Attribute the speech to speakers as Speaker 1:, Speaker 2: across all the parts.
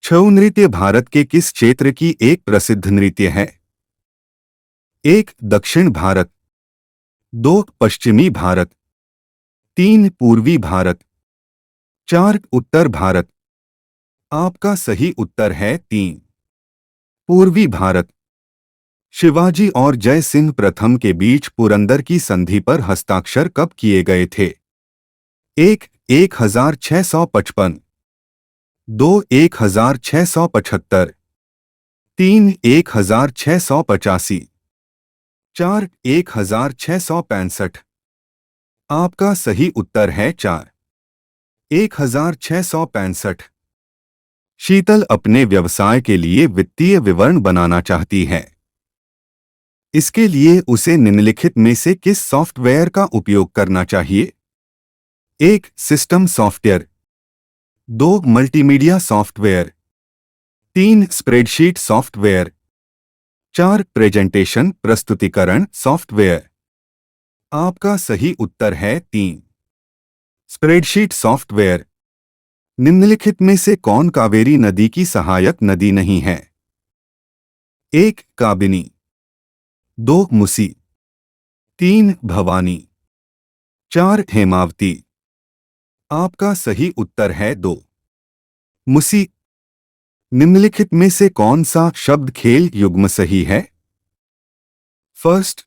Speaker 1: छऊ नृत्य भारत के किस क्षेत्र की एक प्रसिद्ध नृत्य है? 1. दक्षिण भारत, 2. पश्चिमी भारत, 3. पूर्वी भारत, 4. उत्तर भारत। आपका सही उत्तर है 3. पूर्वी भारत। शिवाजी और जय सिंह प्रथम के बीच पुरंदर की संधि पर हस्ताक्षर कब किए गए थे? 1. 1655, 2. 1675, 3. 1685, 4. 1665। आपका सही उत्तर है 4. 1665। शीतल अपने व्यवसाय के लिए वित्तीय विवरण बनाना चाहती है। इसके लिए उसे निम्नलिखित में से किस सॉफ्टवेयर का उपयोग करना चाहिए? 1. System software, 2. Multimedia software, 3. Spreadsheet software, 4. Presentation प्रस्तुतिकरण सॉफ्टवेयर। आपका सही उत्तर है 3. Spreadsheet software. निम्नलिखित में से कौन कावेरी नदी की सहायक नदी नहीं है? 1. काबिनी, 2. मुसी, 3. भवानी, 4. हेमावती। आपका सही उत्तर है 2. मुसी। निम्नलिखित में से कौन सा शब्द खेल युग्म सही है? First,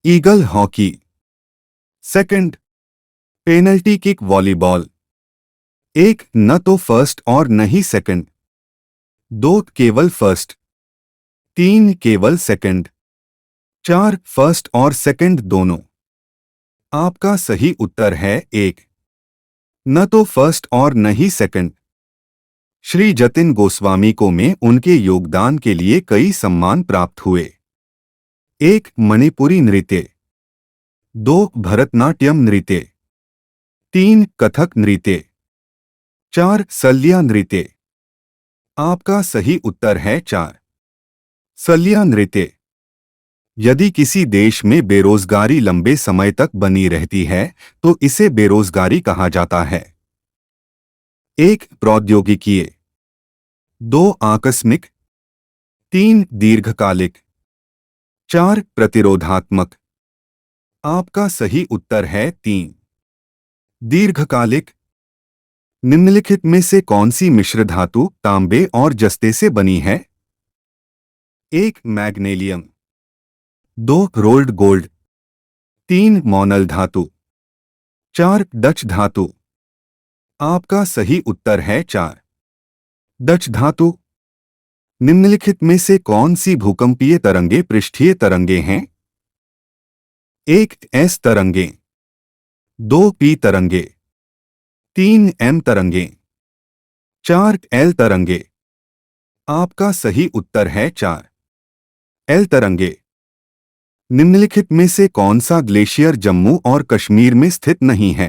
Speaker 1: eagle hockey, second, penalty kick volleyball. 1. न तो फर्स्ट और न ही सेकंड, 2. केवल फर्स्ट, 3. केवल सेकंड, 4. फर्स्ट और सेकंड दोनों। आपका सही उत्तर है 1. न तो फर्स्ट और न ही सेकंड। श्री जतिन गोस्वामी को में उनके योगदान के लिए कई सम्मान प्राप्त हुए। 1. मणिपुरी नृत्य, 2. भरतनाट्यम नृत्य, 3. कथक नृत्य, 4. सल्या नृत्य। आपका सही उत्तर है 4. सल्या नृत्य। यदि किसी देश में बेरोजगारी लंबे समय तक बनी रहती है तो इसे बेरोजगारी कहा जाता है। 1. प्रौद्योगिकीय, 2. आकस्मिक, 3. दीर्घकालिक, 4. प्रतिरोधात्मक। आपका सही उत्तर है 3. दीर्घकालिक। निम्नलिखित में से कौन सी मिश्र धातु तांबे और जस्ते से बनी है? 1. मैग्नीशियम, 2. Rolled gold, 3. मोनल धातु, 4. डच धातु। आपका सही उत्तर है 4. डच धातु। निम्नलिखित में से कौन सी भूकंपीय तरंगे पृष्ठीय तरंगे हैं? 1. एस तरंगे, 2. पी तरंगे, 3. एम तरंगे, 4. एल तरंगे। आपका सही उत्तर है 4. एल तरंगे। निम्नलिखित में से कौन सा ग्लेशियर जम्मू और कश्मीर में स्थित नहीं है?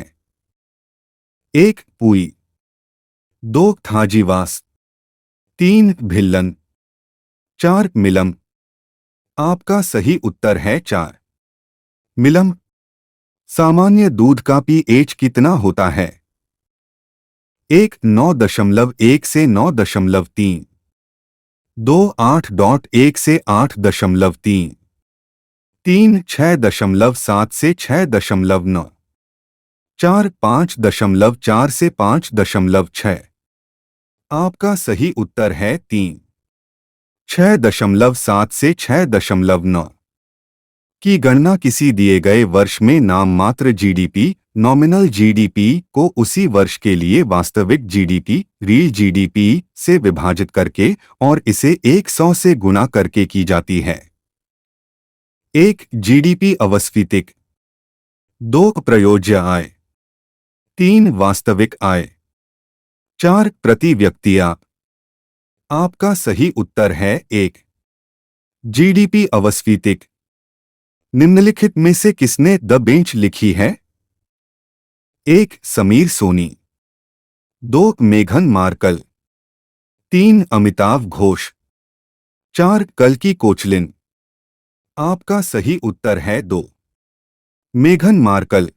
Speaker 1: 1. पुई, 2. थाजीवास, 3. भिल्लन, 4. मिलम। आपका सही उत्तर है 4. मिलम। सामान्य दूध का पीएच कितना होता है? 1. 9.1 से 9.3, 2. 8.1 से 8.3, 3. 6.7 से 6.9, 4. 5.4 से 5.6। आपका सही उत्तर है 3. 6.7 से 6.9 की गणना किसी दिए गए वर्ष में नाममात्र जीडीपी नॉमिनल जीडीपी को उसी वर्ष के लिए वास्तविक जीडीपी रियल जीडीपी से विभाजित करके और इसे 100 से गुणा करके की जाती है। 1. जीडीपी अवस्फीतिक, 2. प्रयोज्य आय, 3. वास्तविक आय, 4. प्रति व्यक्ति आय। आपका सही उत्तर है 1. जीडीपी अवस्फीतिक। निम्नलिखित में से किसने द बेंच लिखी है? 1. समीर सोनी, 2. मेघन मार्कल, 3. अमिताभ घोष, 4. कल्की कोचलिन। आपका सही उत्तर है 2. मेघन मार्कल।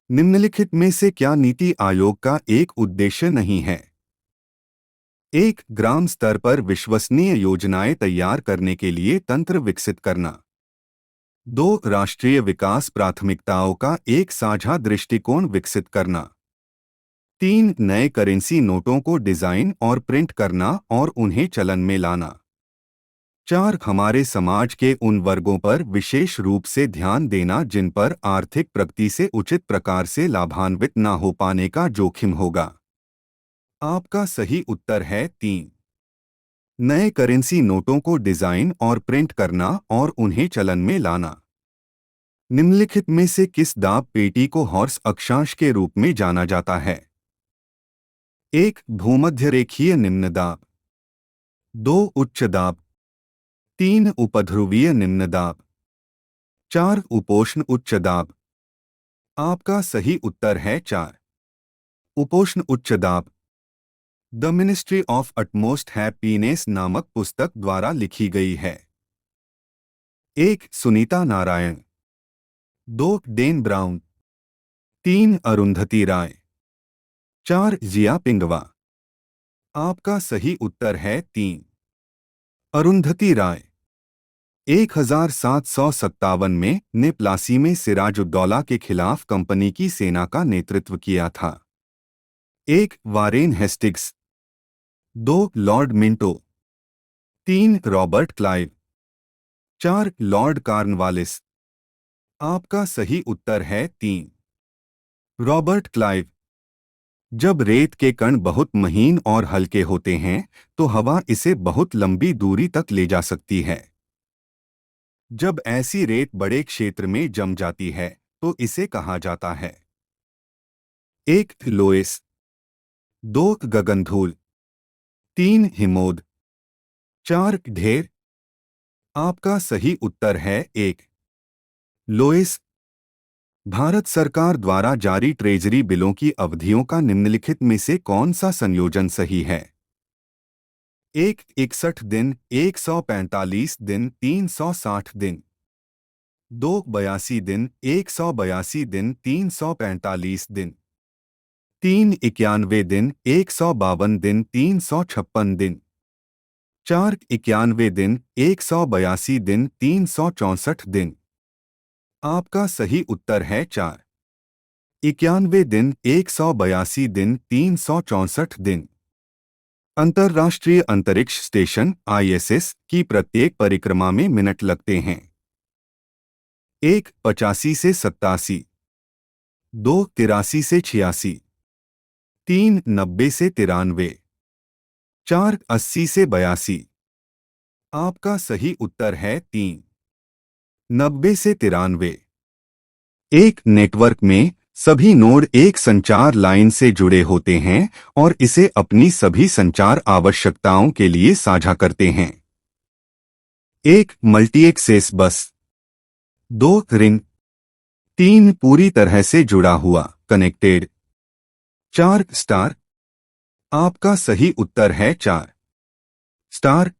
Speaker 1: निम्नलिखित में से क्या नीति आयोग का एक उद्देश्य नहीं है? एक, ग्राम स्तर पर विश्वसनीय योजनाएं तैयार करने के लिए तंत्र विकसित करना। 2, राष्ट्रीय विकास प्राथमिकताओं का एक साझा दृष्टिकोण विकसित करना। 3, नए करेंसी नोटों को डिजाइन और प्रिंट करना और उन्हें चलन में लाना। 4, हमारे समाज के उन वर्गों पर विशेष रूप से ध्यान देना जिन पर आर्थिक प्रगति से उचित प्रकार से लाभान्वित न हो पाने का जोखिम होगा। आपका सही उत्तर है 3, नए करेंसी नोटों को डिजाइन और प्रिंट करना और उन्हें चलन में लाना। निम्नलिखित में से किस दाब पेटी को हॉर्स अक्षांश के रूप में जाना जाता है? 1, भूमध्यरेखीय निम्न दाब। 2, उच्च दाब। 3, उपध्रुवीय निम्न दाब। 4, उपोष्ण उच्च दाब। आपका सही उत्तर है 4, उपोष्ण उच्च दाब। The ministry of utmost happiness नामक पुस्तक द्वारा लिखी गई है। 1, Sunita Narayan. 2, Dan Brown. 3, Arundhati Roy. 4, Jia Pingwa. आपका सही उत्तर है 3, अरुंधति राय। 1757 में ने प्लासी में सिराजुद्दौला के खिलाफ कंपनी की सेना का नेतृत्व किया था। 1, Warren Hastings. 2, lord Minto. 3, Robert Clive. 4, lord Cornwallis. आपका सही उत्तर है 3, रॉबर्ट क्लाइव। जब रेत के कण बहुत महीन और हल्के होते हैं तो हवा इसे बहुत लंबी दूरी तक ले जा सकती है। जब ऐसी रेत बड़े क्षेत्र में जम जाती है तो इसे कहा जाता है? 1, लोएस। 2, गगनधूल। 3, हिमोद। 4, ढेर। आपका सही उत्तर है 1, लोएस। भारत सरकार द्वारा जारी ट्रेजरी बिलों की अवधियों का निम्नलिखित में से कौन सा संयोजन सही है? 1, 61 दिन, 145 दिन, 360 दिन। 2, 82 दिन, 182 दिन, 345 दिन। 3, 91 दिन, 152 दिन, 356 दिन। 4, 91 दिन, 182 दिन, 364 दिन। आपका सही उत्तर है 4, 91 दिन, 182 दिन, 364 दिन। अंतर्राष्ट्रीय अंतरिक्ष स्टेशन ISS की प्रत्येक परिक्रमा में मिनट लगते हैं? 1, 85 से 87। 2, 83 से 86। 3, 90 से 93। 4, 80 से 82। आपका सही उत्तर है 3, 90 से 93। एक नेटवर्क में सभी नोड एक संचार लाइन से जुड़े होते हैं और इसे अपनी सभी संचार आवश्यकताओं के लिए साझा करते हैं। 1, मल्टी एक्सेस बस। 2, रिंग। 3, पूरी तरह से जुड़ा हुआ कनेक्टेड। 4, स्टार। आपका सही उत्तर है 4, स्टार।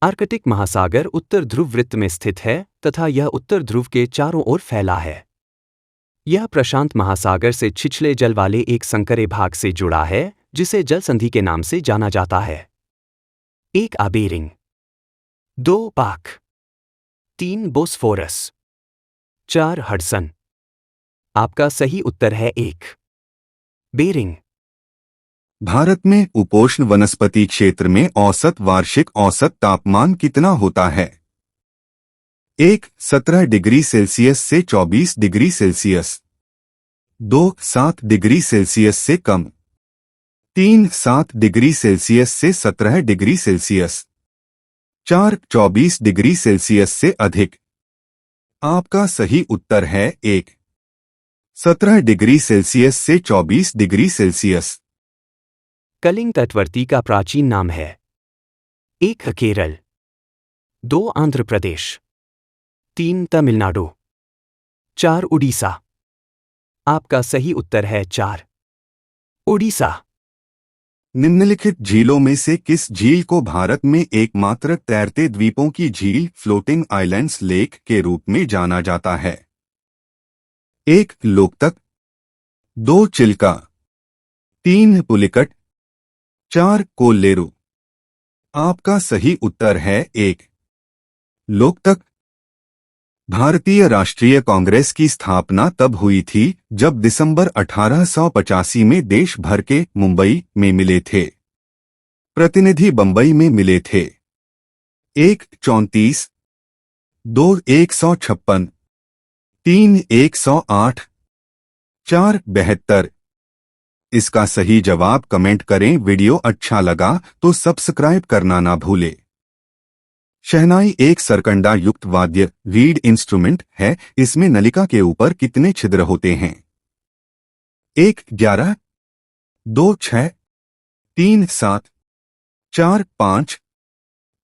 Speaker 2: आर्कटिक महासागर उत्तर ध्रुव वृत्त में स्थित है तथा यह उत्तर ध्रुव के चारों ओर फैला है। यह प्रशांत महासागर से छिछले जल वाले एक संकरे भाग से जुड़ा है जिसे जल संधि के नाम से जाना जाता है। 1, आबेरिंग। 2, पाक। 3, बोस्फोरस। 4, हडसन। आपका सही उत्तर है 1, बेरिंग।
Speaker 1: भारत में उपोष्ण वनस्पति क्षेत्र में औसत वार्षिक औसत तापमान कितना होता है? 1, 17 डिग्री सेल्सियस से 24 डिग्री सेल्सियस। 2, 7 डिग्री सेल्सियस से कम। 3, 7 डिग्री सेल्सियस से 17 डिग्री सेल्सियस। 4, 24 डिग्री सेल्सियस से अधिक। आपका सही उत्तर है 1, 17 डिग्री सेल्सियस से 24 डिग्री सेल्सियस।
Speaker 2: कलिंग तटवर्ती का प्राचीन नाम है? 1, केरल। 2, आंध्र प्रदेश। 3, तमिलनाडु। 4, उड़ीसा। आपका सही उत्तर है 4, उड़ीसा।
Speaker 1: निम्नलिखित झीलों में से किस झील को भारत में एकमात्र तैरते द्वीपों की झील फ्लोटिंग आइलैंड्स लेक के रूप में जाना जाता है? 1, लोकतक। 2, चिल्का। 3, पुलिकट। 4 कोल्लेरू। आपका सही उत्तर है 1 लोकतक। भारतीय राष्ट्रीय कांग्रेस की स्थापना तब हुई थी जब दिसंबर 1885 में देश भर के मुंबई में मिले थे। प्रतिनिधि बंबई में मिले थे। 1 34, 2 156, 3 108, 4 72। इसका सही जवाब कमेंट करें। वीडियो अच्छा लगा तो सब्सक्राइब करना ना भूले। शहनाई एक सरकंडा युक्त वाद्य रीड इंस्ट्रूमेंट है। इसमें नलिका के ऊपर कितने छिद्र होते हैं? 1 11, 2 6, 3 7, 4 5।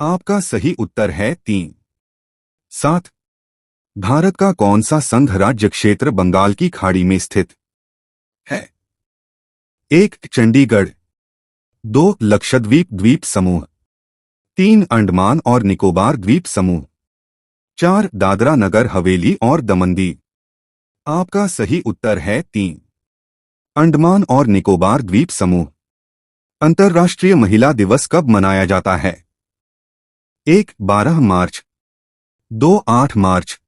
Speaker 1: आपका सही उत्तर है 3 7। भारत का कौन सा संघ राज्य क्षेत्र बंगाल की खाड़ी में स्थित है? 1 चंडीगढ़, 2 लक्षद्वीप द्वीप समूह, 3 अंडमान और निकोबार द्वीप समूह, 4 दादरा नगर हवेली और दमन दीव। आपका सही उत्तर है 3 अंडमान और निकोबार द्वीप समूह। अंतर्राष्ट्रीय महिला दिवस कब मनाया जाता है? 1 12 मार्च, 2 8 मार्च,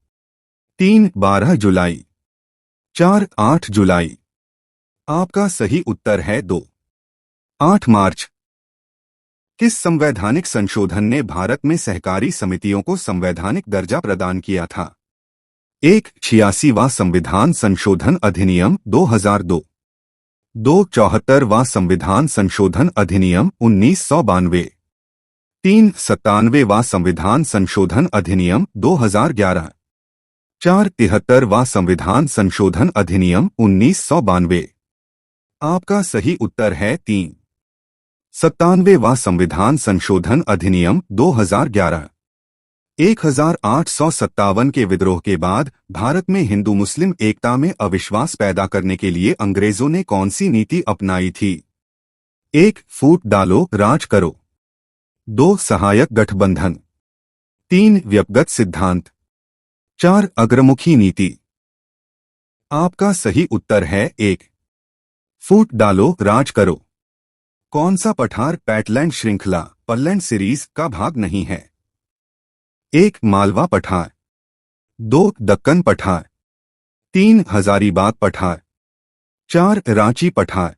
Speaker 1: 3 12 जुलाई, 4 8 जुलाई। आपका सही उत्तर है 2 8 मार्च। किस संवैधानिक संशोधन ने भारत में सहकारी समितियों को संवैधानिक दर्जा प्रदान किया था? 1 86वां संविधान संशोधन अधिनियम 2002, 2 74वां संविधान संशोधन अधिनियम 1992, 3 97वां संविधान संशोधन अधिनियम 2011, 4 73वां संविधान संशोधन अधिनियम 1992। आपका सही उत्तर है 3 97वां संविधान संशोधन अधिनियम 2011। 1857 के विद्रोह के बाद भारत में हिंदू मुस्लिम एकता में अविश्वास पैदा करने के लिए अंग्रेजों ने कौन सी नीति अपनाई थी? 1 फूट डालो राज करो, 2 सहायक गठबंधन, 3 व्यक्तिगत सिद्धांत, 4 अग्रमुखी नीति। आपका सही उत्तर है 1 फूट डालो राज करो। कौन सा पठार पैटलैंड श्रृंखला पल्लैंड सीरीज का भाग नहीं है? 1 मालवा पठार, 2 दक्कन पठार, 3 हजारीबाग पठार, 4 रांची पठार।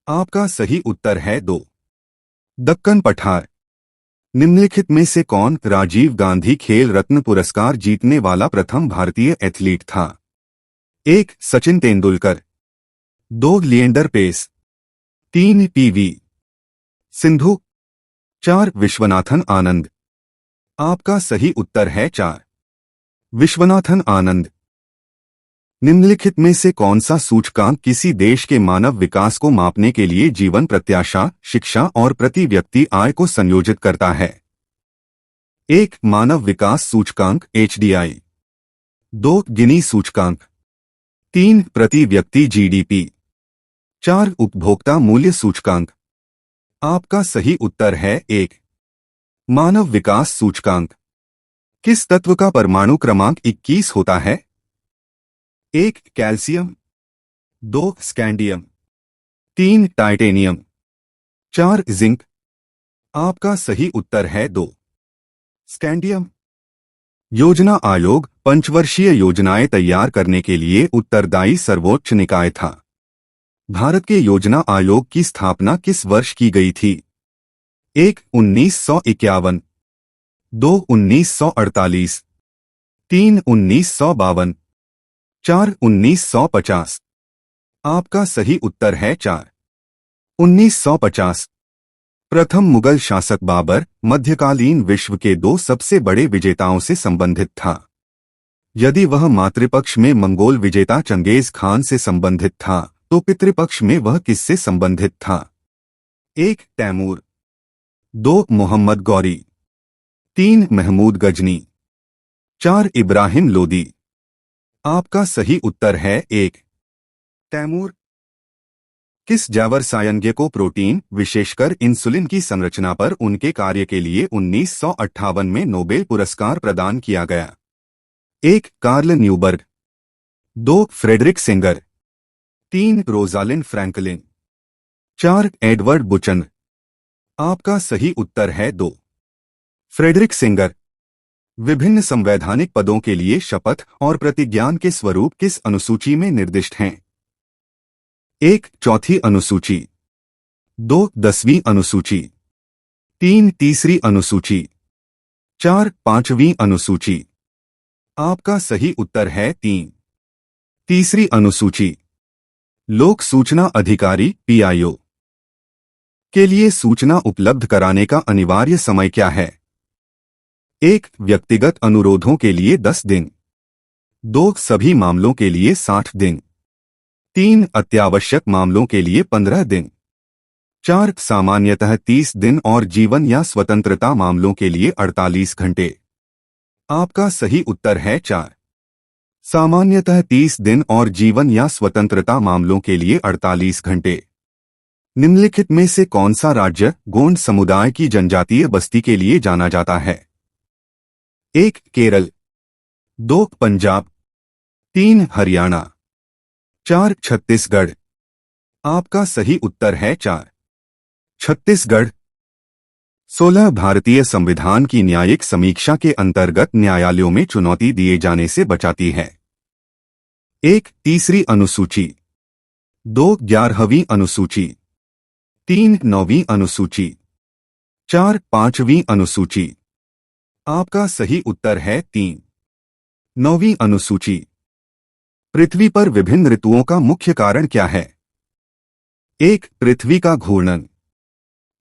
Speaker 1: आपका सही उत्तर है 2 दक्कन पठार। निम्नलिखित में से कौन राजीव गांधी खेल रत्न पुरस्कार जीतने वाला प्रथम भारतीय एथलीट था? 1 सचिन तेंदुलकर, 2 लिएंडर पेस, 3 पीवी सिंधु, 4 विश्वनाथन आनंद। आपका सही उत्तर है 4 विश्वनाथन आनंद। निम्नलिखित में से कौन सा सूचकांक किसी देश के मानव विकास को मापने के लिए जीवन प्रत्याशा, शिक्षा और प्रति व्यक्ति आय को संयोजित करता है? 1 मानव विकास सूचकांक HDI, 2 गिनी सूचकांक, 3 प्रति व्यक्ति GDP, 4 उपभोक्ता मूल्य सूचकांक। आपका सही उत्तर है 1 मानव विकास सूचकांक। किस तत्व का परमाणु क्रमांक 21 होता है? 1 कैल्शियम, 2 स्कैंडियम, 3 टाइटेनियम, 4 जिंक। आपका सही उत्तर है 2 स्कैंडियम। योजना आयोग पंचवर्षीय योजनाएं तैयार करने के लिए उत्तरदायी सर्वोच्च निकाय था। भारत के योजना आयोग की स्थापना किस वर्ष की गई थी? 1 1951, 2 1948, 3 1952, 4 1950। आपका सही उत्तर है 4 1950। प्रथम मुगल शासक बाबर मध्यकालीन विश्व के 2 सबसे बड़े विजेताओं से संबंधित था। यदि वह मातृपक्ष में मंगोल विजेता चंगेज खान से संबंधित था तो पितृपक्ष में वह किससे संबंधित था? 1 तैमूर, 2 मोहम्मद गौरी, 3 महमूद गजनी, 4 इब्राहिम लोदी। आपका सही उत्तर है 1 तैमूर। किस जैवरसायज्ञ को प्रोटीन, विशेषकर इंसुलिन की संरचना पर उनके कार्य के लिए 1958 में नोबेल पुरस्कार प्रदान किया गया? 1 Carl Neuberg, 2 Frederick Sanger, 3 Rosalind Franklin, 4 Edward Buchner. आपका सही उत्तर है 2। Frederick Sanger. विभिन्न संवैधानिक पदों के लिए शपथ और प्रतिज्ञान के स्वरूप किस अनुसूची में निर्दिष्ट हैं? 1. चौथी अनुसूची, 2. 10वीं अनुसूची, 3. तीसरी अनुसूची, 4. 5वीं अनुसूची। आपका सही उत्तर है 3। तीसरी अनुसूची। लोक सूचना अधिकारी पीआईओ के लिए सूचना उपलब्ध कराने का अनिवार्य समय क्या है? 1. व्यक्तिगत अनुरोधों के लिए 10 दिन, 2. सभी मामलों के लिए 60 दिन, 3. अत्यावश्यक मामलों के लिए 15 दिन, 4. सामान्यतः 30 दिन और जीवन या स्वतंत्रता मामलों के लिए 48 घंटे। आपका सही उत्तर है 4। सामान्यतः 30 दिन और जीवन या स्वतंत्रता मामलों के लिए 48 घंटे। निम्नलिखित में से कौन सा राज्य गोंड समुदाय की जनजातीय बस्ती के लिए जाना जाता है? 1. केरल, 2. पंजाब, 3. हरियाणा, 4. छत्तीसगढ़। आपका सही उत्तर है 4। छत्तीसगढ़। 16 भारतीय संविधान की न्यायिक समीक्षा के अंतर्गत न्यायालयों में चुनौती दिए जाने से बचाती है। 1. तीसरी अनुसूची, 2. 11वीं अनुसूची, 3. 9वीं अनुसूची, 4. 5वीं अनुसूची। आपका सही उत्तर है 3। 9वीं अनुसूची। पृथ्वी पर विभिन्न ऋतुओं का मुख्य कारण क्या है? 1. पृथ्वी का घूर्णन,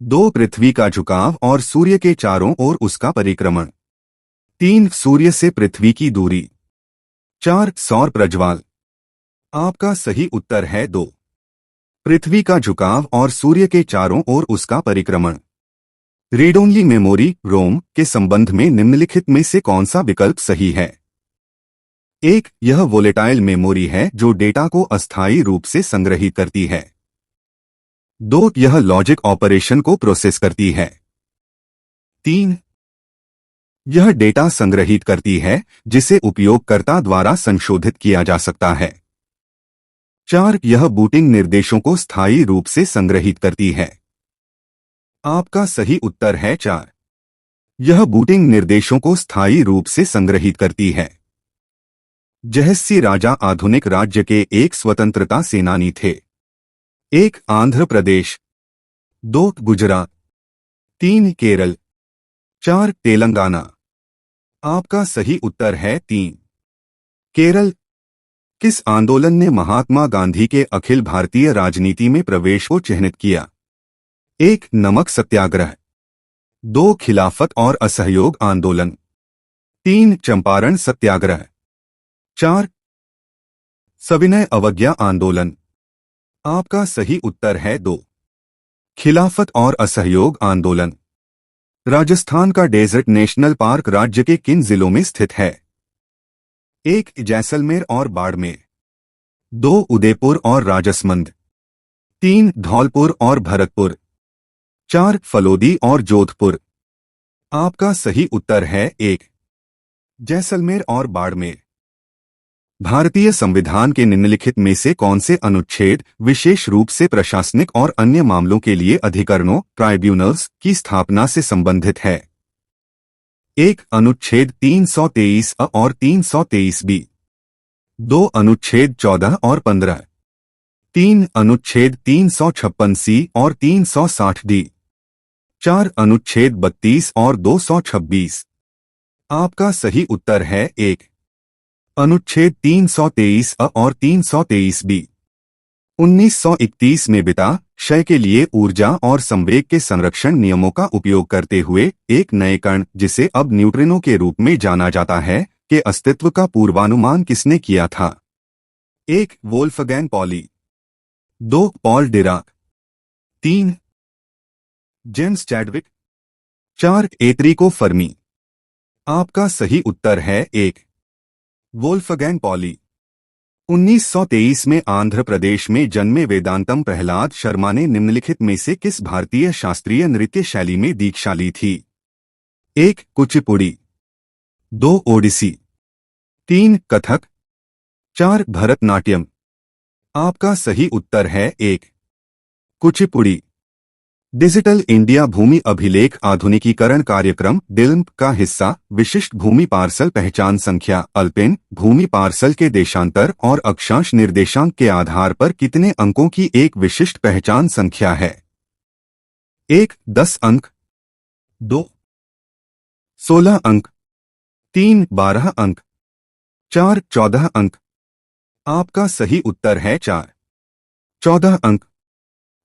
Speaker 1: 2. पृथ्वी का झुकाव और सूर्य के चारों ओर उसका परिक्रमण, 3. सूर्य से पृथ्वी की दूरी, 4. सौर प्रज्वाल। आपका सही उत्तर है 2। पृथ्वी का झुकाव और सूर्य के चारों ओर उसका परिक्रमण। रीड ओनली मेमोरी रोम के संबंध में निम्नलिखित में से कौन सा विकल्प सही है? 1. यह वोलेटाइल मेमोरी है जो डेटा को अस्थायी रूप से संग्रहित करती है। 2. यह लॉजिक ऑपरेशन को प्रोसेस करती है। 3. यह डेटा संग्रहित करती है जिसे उपयोगकर्ता द्वारा संशोधित किया जा सकता है। 4. यह बूटिंग निर्देशों को स्थायी रूप से संग्रहित करती है। आपका सही उत्तर है 4। यह बूटिंग निर्देशों को स्थायी रूप से संग्रहित करती है। जयसी राजा आधुनिक राज्य के एक स्वतंत्रता सेनानी थे। 1. आंध्र प्रदेश, 2. गुजरात, 3. केरल, 4. तेलंगाना। आपका सही उत्तर है 3। केरल। किस आंदोलन ने महात्मा गांधी के अखिल भारतीय राजनीति में प्रवेश को चिह्नित किया? 1. नमक सत्याग्रह, 2. खिलाफत और असहयोग आंदोलन, 3. चंपारण सत्याग्रह, 4. सविनय अवज्ञा आंदोलन। आपका सही उत्तर है 2। खिलाफत और असहयोग आंदोलन। राजस्थान का डेजर्ट नेशनल पार्क राज्य के किन जिलों में स्थित है? 1. जैसलमेर और बाड़मेर, 2. उदयपुर और राजसमंद, 3. धौलपुर और भरतपुर, 4. फलोदी और जोधपुर। आपका सही उत्तर है 1. जैसलमेर और बाड़मेर। भारतीय संविधान के निम्नलिखित में से कौन से अनुच्छेद विशेष रूप से प्रशासनिक और अन्य मामलों के लिए अधिकरणों ट्राइब्यूनल्स की स्थापना से संबंधित है? 1. अनुच्छेद 323 अ और 323 बी, 2. अनुच्छेद 14 और 15, 3. अनुच्छेद 356 सी और 360 डी, 4. अनुच्छेद 32 और 226। आपका सही उत्तर है 1. अनुच्छेद 323 अ और 323 बी। 1931 में बिता क्षय के लिए ऊर्जा और संवेग के संरक्षण नियमों का उपयोग करते हुए एक नए कण, जिसे अब न्यूट्रिनो के रूप में जाना जाता है, के अस्तित्व का पूर्वानुमान किसने किया था? 1. Wolfgang Pauli, 2. Paul Dirac, 3. James Chadwick, 4. Enrico Fermi. आपका सही उत्तर है 1. Wolfgang poly. 1923 में आंध्र प्रदेश में जन्मे वेदांतम प्रहलाद शर्मा ने निम्नलिखित में से किस भारतीय शास्त्रीय नृत्य शैली में दीक्षा ली थी? 1. कुचिपुड़ी, 2. ओडिसी, 3. कथक, 4. भरतनाट्यम। आपका सही उत्तर है 1. कुचिपुड़ी। डिजिटल इंडिया भूमि अभिलेख आधुनिकीकरण कार्यक्रम डिल्म का हिस्सा विशिष्ट भूमि पार्सल पहचान संख्या अल्पिन भूमि पार्सल के देशांतर और अक्षांश निर्देशांक के आधार पर कितने अंकों की एक विशिष्ट पहचान संख्या है? 1 10 अंक, 2 16 अंक, 3 12 अंक, 4 14 अंक। आपका सही उत्तर है 4 14 अंक।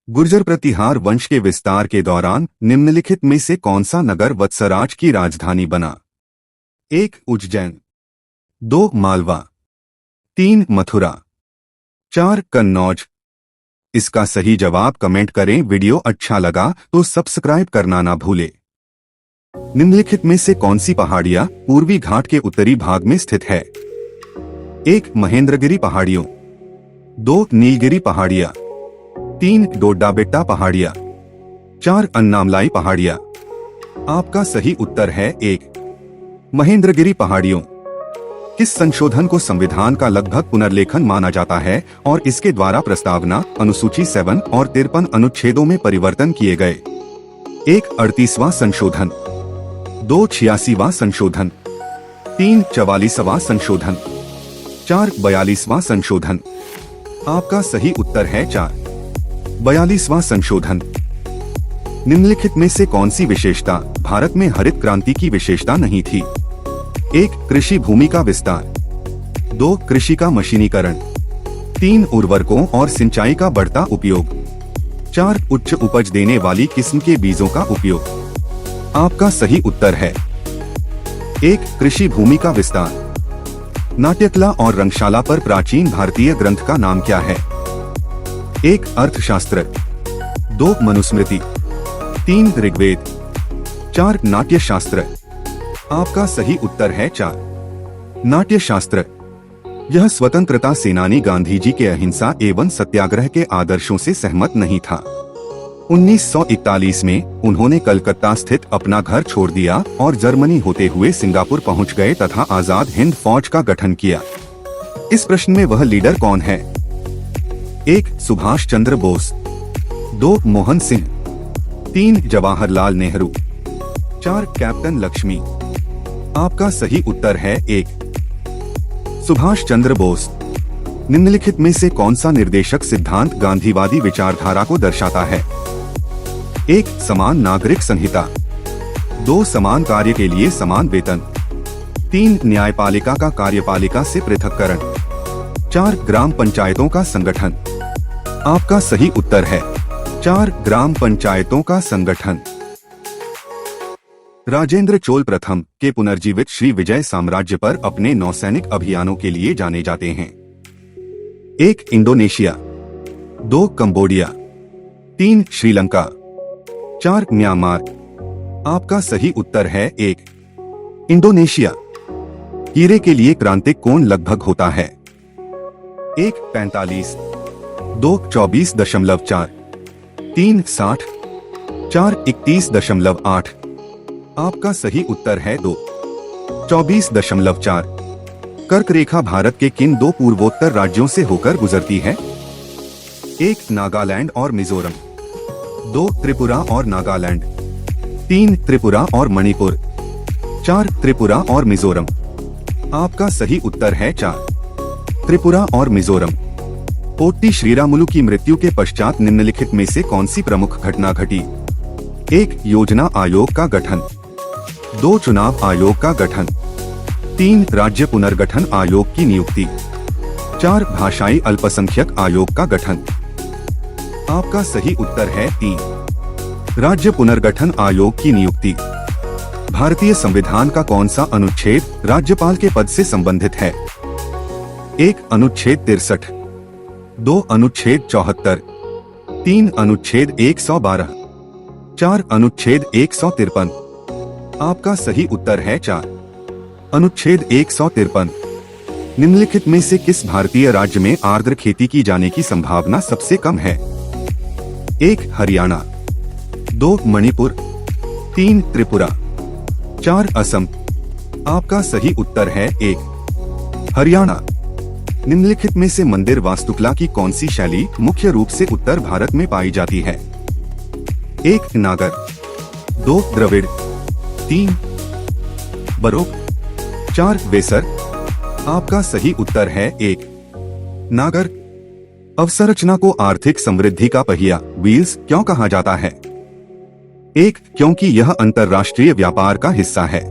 Speaker 1: गुर्जर प्रतिहार वंश के विस्तार के दौरान निम्नलिखित में से कौन सा नगर वत्सराज की राजधानी बना? 1 उज्जैन, 2 मालवा, 3 मथुरा, 4 कन्नौज। इसका सही जवाब कमेंट करें। वीडियो अच्छा लगा तो सब्सक्राइब करना ना भूले। निम्नलिखित में से कौन सी पहाड़ियां पूर्वी घाट के उत्तरी भाग में स्थित है? 1 महेंद्रगिरी पहाड़ियों, 2 नीलगिरी पहाड़ियां, 3 डोड्डा-बेट्टा पहाड़ियां, 4 अन्नामलाई पहाड़ियां। आपका सही उत्तर है 1 महेंद्रगिरी पहाड़ियों। किस संशोधन को संविधान का लगभग पुनर्लेखन माना जाता है और इसके द्वारा प्रस्तावना अनुसूची 7 और 53 अनुच्छेदों में परिवर्तन किए गए? 1 38वां संशोधन, 2 86वां संशोधन, 3 44वां संशोधन, 4 42वां संशोधन। आपका सही उत्तर है 4 42वां संशोधन। निम्नलिखित में से कौन सी विशेषता भारत में हरित क्रांति की विशेषता नहीं थी? 1 कृषि भूमि का विस्तार, 2 कृषि का मशीनीकरण, 3 उर्वरकों और सिंचाई का बढ़ता उपयोग, 4 उच्च उपज देने वाली किस्म के बीजों का उपयोग। आपका सही उत्तर है 1 कृषि भूमि का विस्तार। नाट्यकला और रंगशाला पर प्राचीन भारतीय ग्रंथ का नाम क्या है? 1 अर्थशास्त्र, 2 मनुस्मृति, 3 ऋग्वेद, 4 नाट्यशास्त्र। आपका सही उत्तर है 4 नाट्यशास्त्र। यह स्वतंत्रता सेनानी गांधी जी के अहिंसा एवं सत्याग्रह के आदर्शों से सहमत नहीं था। 1941 में उन्होंने कलकत्ता स्थित अपना घर छोड़ दिया और जर्मनी होते हुए सिंगापुर पहुंच गए तथा आजाद हिंद फौज का गठन किया। इस प्रश्न में वह लीडर कौन है? 1 सुभाष चंद्र बोस, 2 मोहन सिंह, 3 जवाहरलाल नेहरू, 4 कैप्टन लक्ष्मी। आपका सही उत्तर है 1 सुभाष चंद्र बोस। निम्नलिखित में से कौन सा निर्देशक सिद्धांत गांधीवादी विचारधारा को दर्शाता है? 1 समान नागरिक संहिता, 2 समान कार्य के लिए समान वेतन, 3 न्यायपालिका का कार्यपालिका से पृथक्करण, 4 ग्राम पंचायतों का संगठन। आपका सही उत्तर है 4 ग्राम पंचायतों का संगठन। राजेंद्र चोल प्रथम के पुनर्जीवित श्री विजय साम्राज्य पर अपने नौसैनिक अभियानों के लिए जाने जाते हैं। 1 इंडोनेशिया, 2 कंबोडिया, 3 श्रीलंका, 4 म्यांमार। आपका सही उत्तर है 1 इंडोनेशिया। हीरे के लिए क्रांतिक कोण लगभग होता है? 1 45, 2 24.4, 3 60, 4 31.8। आपका सही उत्तर है 2 24.4। कर्क रेखा भारत के किन 2 पूर्वोत्तर राज्यों से होकर गुजरती है? 1 नागालैंड और मिजोरम, 2 त्रिपुरा और नागालैंड, 3 त्रिपुरा और मणिपुर, 4 त्रिपुरा और मिजोरम। आपका सही उत्तर है 4 त्रिपुरा और मिजोरम। पोट्टी श्रीरामुलु की मृत्यु के पश्चात निम्नलिखित में से कौन सी प्रमुख घटना घटी? 1 योजना आयोग का गठन, 2 चुनाव आयोग का गठन, 3 राज्य पुनर्गठन आयोग की नियुक्ति, 4 भाषाई अल्पसंख्यक आयोग का गठन। आपका सही उत्तर है 3 राज्य पुनर्गठन आयोग की नियुक्ति। भारतीय संविधान का कौन सा अनुच्छेद राज्यपाल के पद से संबंधित है? 1 अनुच्छेद 63, 2 अनुच्छेद 74, 3 अनुच्छेद 112, 4 अनुच्छेद 153। आपका सही उत्तर है 4 अनुच्छेद 153। निम्नलिखित में से किस भारतीय राज्य में आर्द्र खेती की जाने की संभावना सबसे कम है? 1 हरियाणा, 2 मणिपुर, 3 त्रिपुरा, 4 असम। आपका सही उत्तर है 1 हरियाणा। निम्नलिखित में से मंदिर वास्तुकला की कौन सी शैली मुख्य रूप से उत्तर भारत में पाई जाती है? 1 नागर, 2 द्रविड़, 3 बरोक, 4 वेसर। आपका सही उत्तर है 1 नागर। अवसंरचना को आर्थिक समृद्धि का पहिया व्हील्स क्यों कहा जाता है? 1 क्योंकि यह अंतर्राष्ट्रीय व्यापार का हिस्सा है।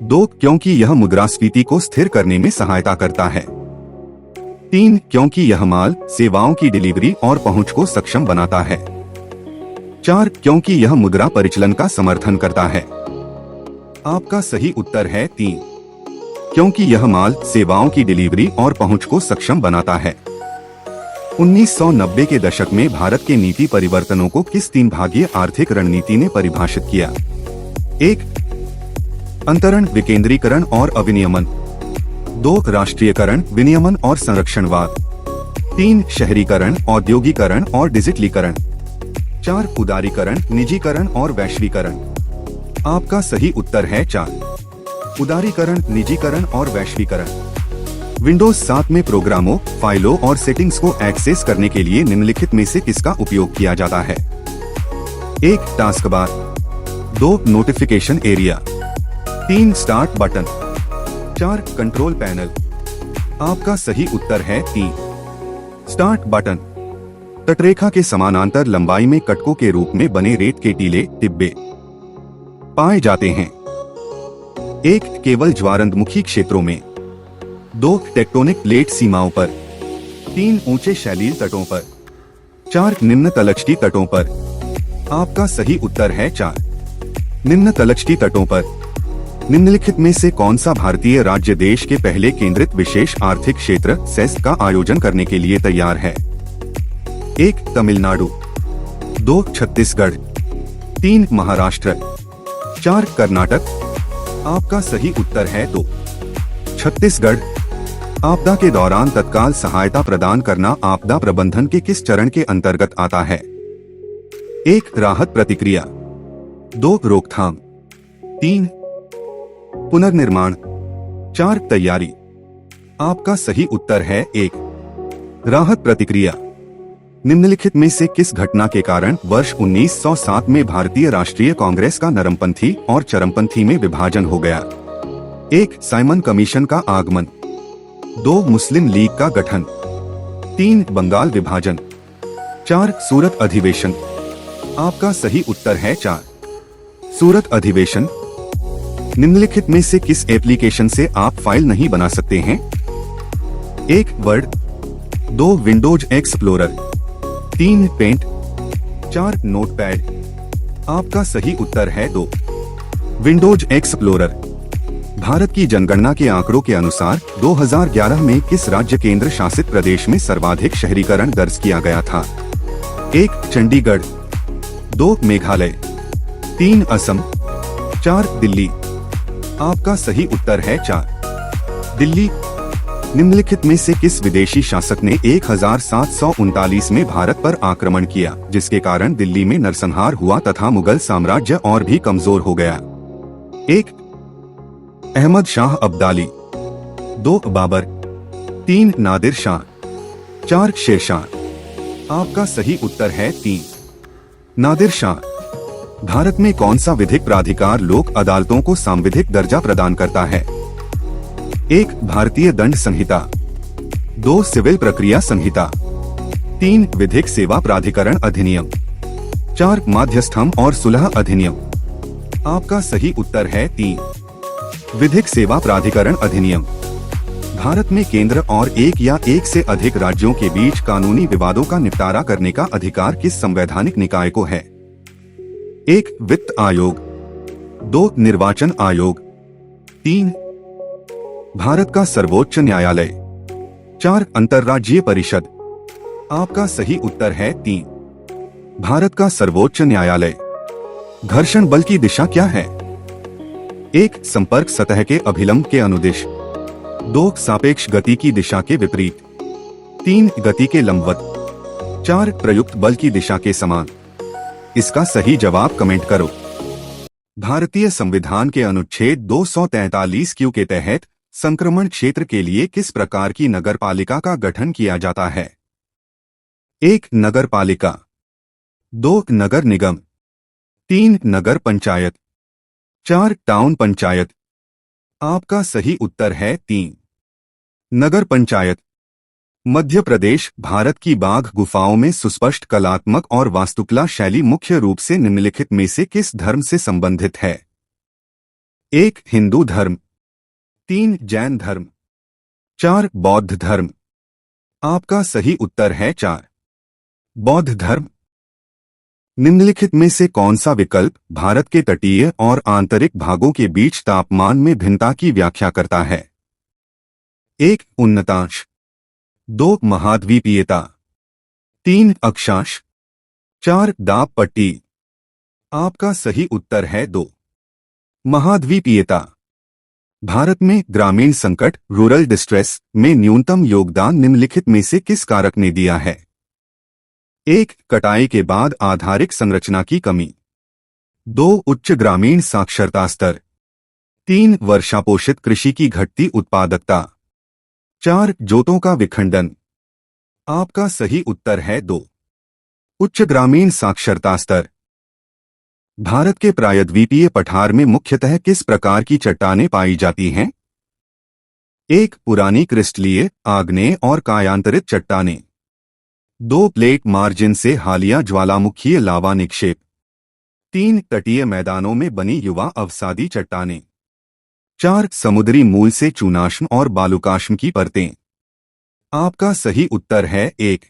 Speaker 1: 2 क्योंकि यह मुद्रास्फीति को स्थिर करने में सहायता करता है। 3 क्योंकि यह माल सेवाओं की डिलीवरी और पहुंच को सक्षम बनाता है। 4 क्योंकि यह मुद्रा परिचलन का समर्थन करता है। आपका सही उत्तर है 3 क्योंकि यह माल सेवाओं की डिलीवरी और पहुंच को सक्षम बनाता है। 1990 के दशक में भारत के नीति परिवर्तनों को किस 3 भागीय आर्थिक रणनीति ने परिभाषित किया? 1 अंतरण, विकेंद्रीकरण और अविनियमन। 2 राष्ट्रीयकरण, विनियमन और संरक्षणवाद। 3 शहरीकरण, औद्योगिकरण और डिजिटलीकरण। 4 उदारीकरण, निजीकरण और वैश्वीकरण। आपका सही उत्तर है 4 उदारीकरण, निजीकरण और वैश्वीकरण। विंडोज 7 में प्रोग्रामों, फाइलों और सेटिंग्स को एक्सेस करने के लिए निम्नलिखित में से किसका उपयोग किया जाता है? 1 task bar, 2 notification area, 3 start button, 4 control panel. आपका सही उत्तर है 3 स्टार्ट बटन। तटरेखा के समानांतर लंबाई में कटकों के रूप में बने रेत के टीले टिब्बे पाए जाते हैं। 1 केवल ज्वारंतमुखी क्षेत्रों में, 2 टेक्टोनिक प्लेट सीमाओं पर, 3 ऊंचे शैलील तटों पर, 4 निम्न तलछटी तटों पर। आपका सही उत्तर है 4 निम्न तलछटी तटों पर। निम्नलिखित में से कौन सा भारतीय राज्य देश के पहले केंद्रित विशेष आर्थिक क्षेत्र सेस का आयोजन करने के लिए तैयार है? 1 तमिलनाडु, 2 छत्तीसगढ़, 3 महाराष्ट्र, 4 कर्नाटक। आपका सही उत्तर है 2 छत्तीसगढ़। आपदा के दौरान तत्काल सहायता प्रदान करना आपदा प्रबंधन के किस चरण के अंतर्गत आता है? 1 राहत प्रतिक्रिया, 2 रोकथाम, 3 पुनर्निर्माण, 4 तैयारी। आपका सही उत्तर है 1 राहत प्रतिक्रिया। निम्नलिखित में से किस घटना के कारण वर्ष 1907 में भारतीय राष्ट्रीय कांग्रेस का नरमपंथी और चरमपंथी में विभाजन हो गया? 1 साइमन कमीशन का आगमन, 2 मुस्लिम लीग का गठन, 3 बंगाल विभाजन, 4 सूरत अधिवेशन। आपका सही उत्तर है 4 सूरत अधिवेशन। निम्नलिखित में से किस एप्लीकेशन से आप फाइल नहीं बना सकते हैं? 1 Word, 2 Windows Explorer, 3 Paint, 4 Notepad. आपका सही उत्तर है 2 विंडोज एक्सप्लोरर। भारत की जनगणना के आंकड़ों के अनुसार 2011 में किस राज्य केंद्र शासित प्रदेश में सर्वाधिक शहरीकरण दर्ज किया गया था? 1 चंडीगढ़, 2 मेघालय, 3 असम, 4 दिल्ली। आपका सही उत्तर है 4 दिल्ली। निम्नलिखित में से किस विदेशी शासक ने 1739 में भारत पर आक्रमण किया, जिसके कारण दिल्ली में नरसंहार हुआ तथा मुगल साम्राज्य और भी कमजोर हो गया? 1 अहमद शाह अब्दाली, 2 बाबर, 3 नादिर शाह, 4 शेरशाह। आपका सही उत्तर है 3 नादिर शाह। भारत में कौन सा विधिक प्राधिकार लोक अदालतों को सांविधिक दर्जा प्रदान करता है? 1 भारतीय दंड संहिता, 2 सिविल प्रक्रिया संहिता, 3 विधिक सेवा प्राधिकरण अधिनियम, 4 माध्यस्थम और सुलह अधिनियम। आपका सही उत्तर है 3 विधिक सेवा प्राधिकरण अधिनियम। भारत में केंद्र और एक या एक से अधिक राज्यों के बीच कानूनी विवादों का निपटारा करने का अधिकार किस संवैधानिक निकाय को है? 1 वित्त आयोग, 2 निर्वाचन आयोग, 3 भारत का सर्वोच्च न्यायालय, 4 अंतर्राज्यीय परिषद। आपका सही उत्तर है 3 भारत का सर्वोच्च न्यायालय। घर्षण बल की दिशा क्या है? 1 संपर्क सतह के अभिलंब के अनुदिश, 2 सापेक्ष गति की दिशा के विपरीत, 3 गति के लंबवत, 4 प्रयुक्त बल की दिशा के समान। इसका सही जवाब कमेंट करो। भारतीय संविधान के अनुच्छेद 243 क्यू के तहत संक्रमण क्षेत्र के लिए किस प्रकार की नगरपालिका का गठन किया जाता है? 1 नगरपालिका, 2 नगर निगम, 3 नगर पंचायत, 4 टाउन पंचायत। आपका सही उत्तर है 3 नगर पंचायत। मध्य प्रदेश भारत की बाघ गुफाओं में सुस्पष्ट कलात्मक और वास्तुकला शैली मुख्य रूप से निम्नलिखित में से किस धर्म से संबंधित है? 1 हिंदू धर्म, 3 जैन धर्म, 4 बौद्ध धर्म। आपका सही उत्तर है 4 बौद्ध धर्म। निम्नलिखित में से कौन सा विकल्प भारत के तटीय और आंतरिक भागों के बीच तापमान में भिन्नता की व्याख्या करता है? 1 उन्नतांश, 2 महाद्वीपीयता, 3 अक्षांश, 4 दाब पट्टी। आपका सही उत्तर है 2 महाद्वीपीयता। भारत में ग्रामीण संकट रूरल डिस्ट्रेस में न्यूनतम योगदान निम्नलिखित में से किस कारक ने दिया है? 1 कटाई के बाद आधारिक संरचना की कमी, 2 उच्च ग्रामीण साक्षरता स्तर, 3 वर्षापोषित कृषि की घटती उत्पादकता, 4 जोतों का विखंडन। आपका सही उत्तर है 2 उच्च ग्रामीण साक्षरता स्तर। भारत के प्रायद्वीपीय पठार में मुख्यतः किस प्रकार की चट्टानें पाई जाती हैं? 1 पुरानी क्रिस्टलीय आग्नेय और कायांतरित चट्टानें, 2 प्लेट मार्जिन से हालिया ज्वालामुखीय लावा निक्षेप, 3 तटीय मैदानों में बनी युवा अवसादी चट्टानें, 4 समुद्री मूल से चूनाश्म और बालुकाश्म की परतें। आपका सही उत्तर है 1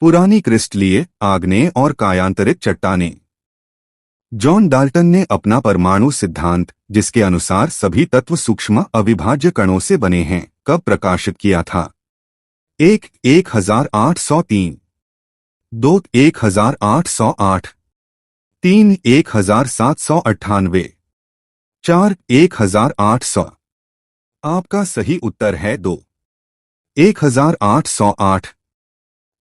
Speaker 1: पुरानी क्रिस्टलीय आग्नेय और कायांतरित चट्टानें। जॉन डाल्टन ने अपना परमाणु सिद्धांत, जिसके अनुसार सभी तत्व सूक्ष्म अविभाज्य कणों से बने हैं, कब प्रकाशित किया था? 1 1803, 2 1808, 3 1798, 4 1800। आपका सही उत्तर है 2 1808।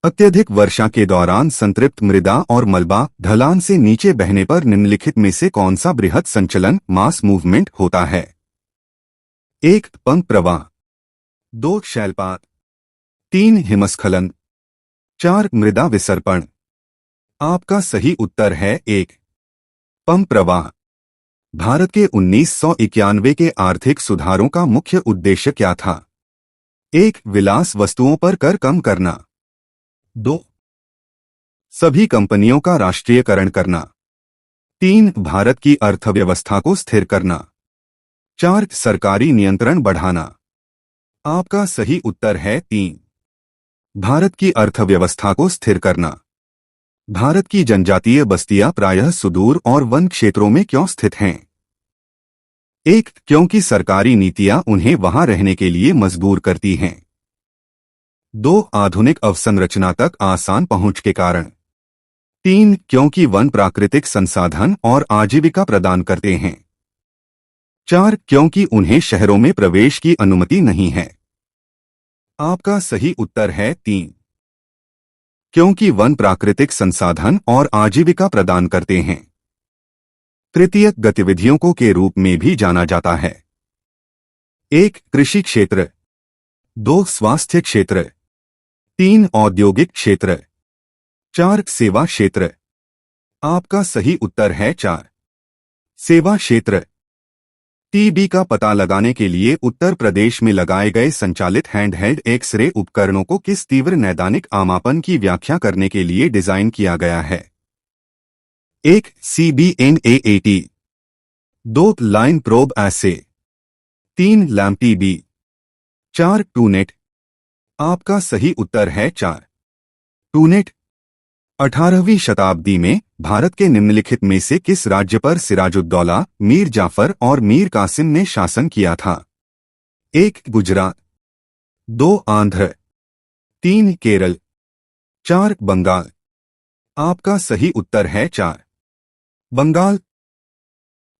Speaker 1: अत्यधिक वर्षा के दौरान संतृप्त मृदा और मलबा ढलान से नीचे बहने पर निम्नलिखित में से कौन सा बृहद संचलन मास मूवमेंट होता है? 1 पंख प्रवाह, 2 शैलपात, 3 हिमस्खलन, 4 मृदा विसर्पण। आपका सही उत्तर है 1 पंख प्रवाह। भारत के 1991 के आर्थिक सुधारों का मुख्य उद्देश्य क्या था? 1 विलास वस्तुओं पर कर कम करना, 2 सभी कंपनियों का राष्ट्रीयकरण करना, 3 भारत की अर्थव्यवस्था को स्थिर करना, 4 सरकारी नियंत्रण बढ़ाना। आपका सही उत्तर है 3 भारत की अर्थव्यवस्था को स्थिर करना। भारत की जनजातीय बस्तियां प्रायः सुदूर और वन क्षेत्रों में क्यों स्थित हैं? 1 क्योंकि सरकारी नीतियां उन्हें वहां रहने के लिए मजबूर करती हैं, 2 आधुनिक अवसंरचना तक आसान पहुंच के कारण, 3 क्योंकि वन प्राकृतिक संसाधन और आजीविका प्रदान करते हैं, 4 क्योंकि उन्हें शहरों में प्रवेश की अनुमति नहीं है। आपका सही उत्तर है 3 क्योंकि वन प्राकृतिक संसाधन और आजीविका प्रदान करते हैं। तृतीयक गतिविधियों को के रूप में भी जाना जाता है। 1 कृषि क्षेत्र, 2 स्वास्थ्य क्षेत्र, 3 औद्योगिक क्षेत्र, 4 सेवा क्षेत्र। आपका सही उत्तर है 4 सेवा क्षेत्र। टीबी का पता लगाने के लिए उत्तर प्रदेश में लगाए गए संचालित हैंडहेल्ड एक्स-रे उपकरणों को किस तीव्र नैदानिक आमापन की व्याख्या करने के लिए डिजाइन किया गया है? 1 CBNAAT, 2 लाइन प्रोब एसे, 3 लैम्प-टीबी, 4 टूनेट। आपका सही उत्तर है 4 टूनेट। 18वीं शताब्दी में भारत के निम्नलिखित में से किस राज्य पर सिराजुद्दौला, मीर जाफर और मीर कासिम ने शासन किया था? 1 गुजरात, 2 आंध्र, 3 केरल, 4 बंगाल। आपका सही उत्तर है 4 बंगाल।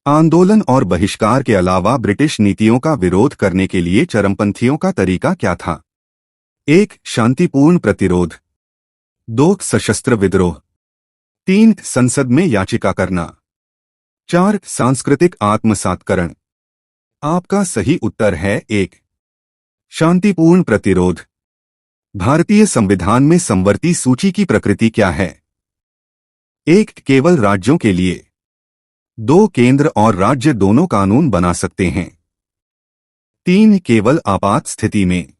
Speaker 1: आंदोलन और बहिष्कार के अलावा ब्रिटिश नीतियों का विरोध करने के लिए चरमपंथियों का तरीका क्या था? 1 शांतिपूर्ण प्रतिरोध, 2 सशस्त्र विद्रोह, 3 संसद में याचिका करना, 4 सांस्कृतिक आत्मसातकरण। आपका सही उत्तर है 1 शांतिपूर्ण प्रतिरोध। भारतीय संविधान में समवर्ती सूची की प्रकृति क्या है? एक केवल राज्यों के लिए। 2 केंद्र और राज्य दोनों कानून बना सकते हैं। 3 केवल आपात स्थिति में।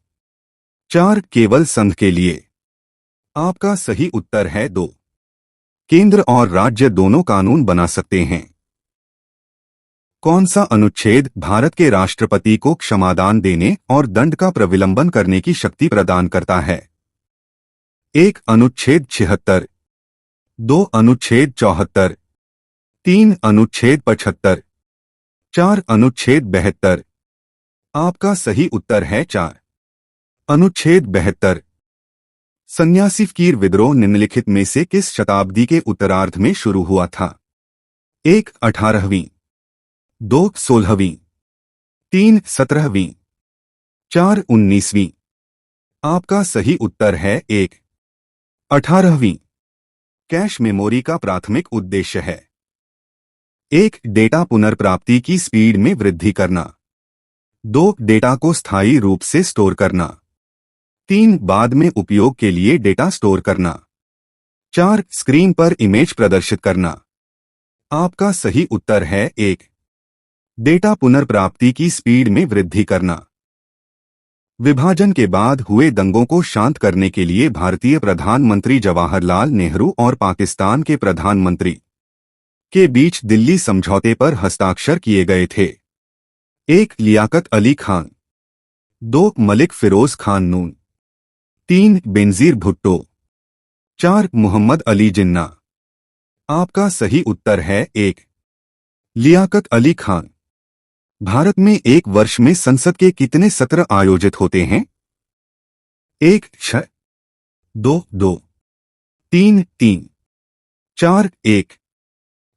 Speaker 1: 4 केवल संघ के लिए। आपका सही उत्तर है 2। केंद्र और राज्य दोनों कानून बना सकते हैं। कौन सा अनुच्छेद भारत के राष्ट्रपति को क्षमादान देने और दंड का प्रविलंबन करने की शक्ति प्रदान करता है? 1 अनुच्छेद 76, 2 अनुच्छेद 74, 3 अनुच्छेद 75, 4 अनुच्छेद 72। आपका सही उत्तर है 4 अनुच्छेद 72। सन्यासी फकीर विद्रोह निम्नलिखित में से किस शताब्दी के उत्तरार्ध में शुरू हुआ था? 1 18वीं, 2 16वीं, 3 17वीं, 4 19वीं। आपका सही उत्तर है 1 18वीं। कैश मेमोरी का प्राथमिक उद्देश्य है: 1 डेटा पुनर्प्राप्ति की स्पीड में वृद्धि करना, 2 डेटा को स्थायी रूप से स्टोर करना, 3 बाद में उपयोग के लिए डेटा स्टोर करना, 4 स्क्रीन पर इमेज प्रदर्शित करना। आपका सही उत्तर है 1 डेटा पुनर्प्राप्ति की स्पीड में वृद्धि करना। विभाजन के बाद हुए दंगों को शांत करने के लिए भारतीय प्रधानमंत्री जवाहरलाल नेहरू और पाकिस्तान के प्रधानमंत्री के बीच दिल्ली समझौते पर हस्ताक्षर किए गए थे। 1 लियाकत अली खान, 2 मलिक फिरोज खान नून, 3 बेनजीर भुट्टो, 4 मोहम्मद अली जिन्ना। आपका सही उत्तर है 1 लियाकत अली खान। भारत में एक वर्ष में संसद के कितने सत्र आयोजित होते हैं? 1 6, 2 2, 3 3, 4 1।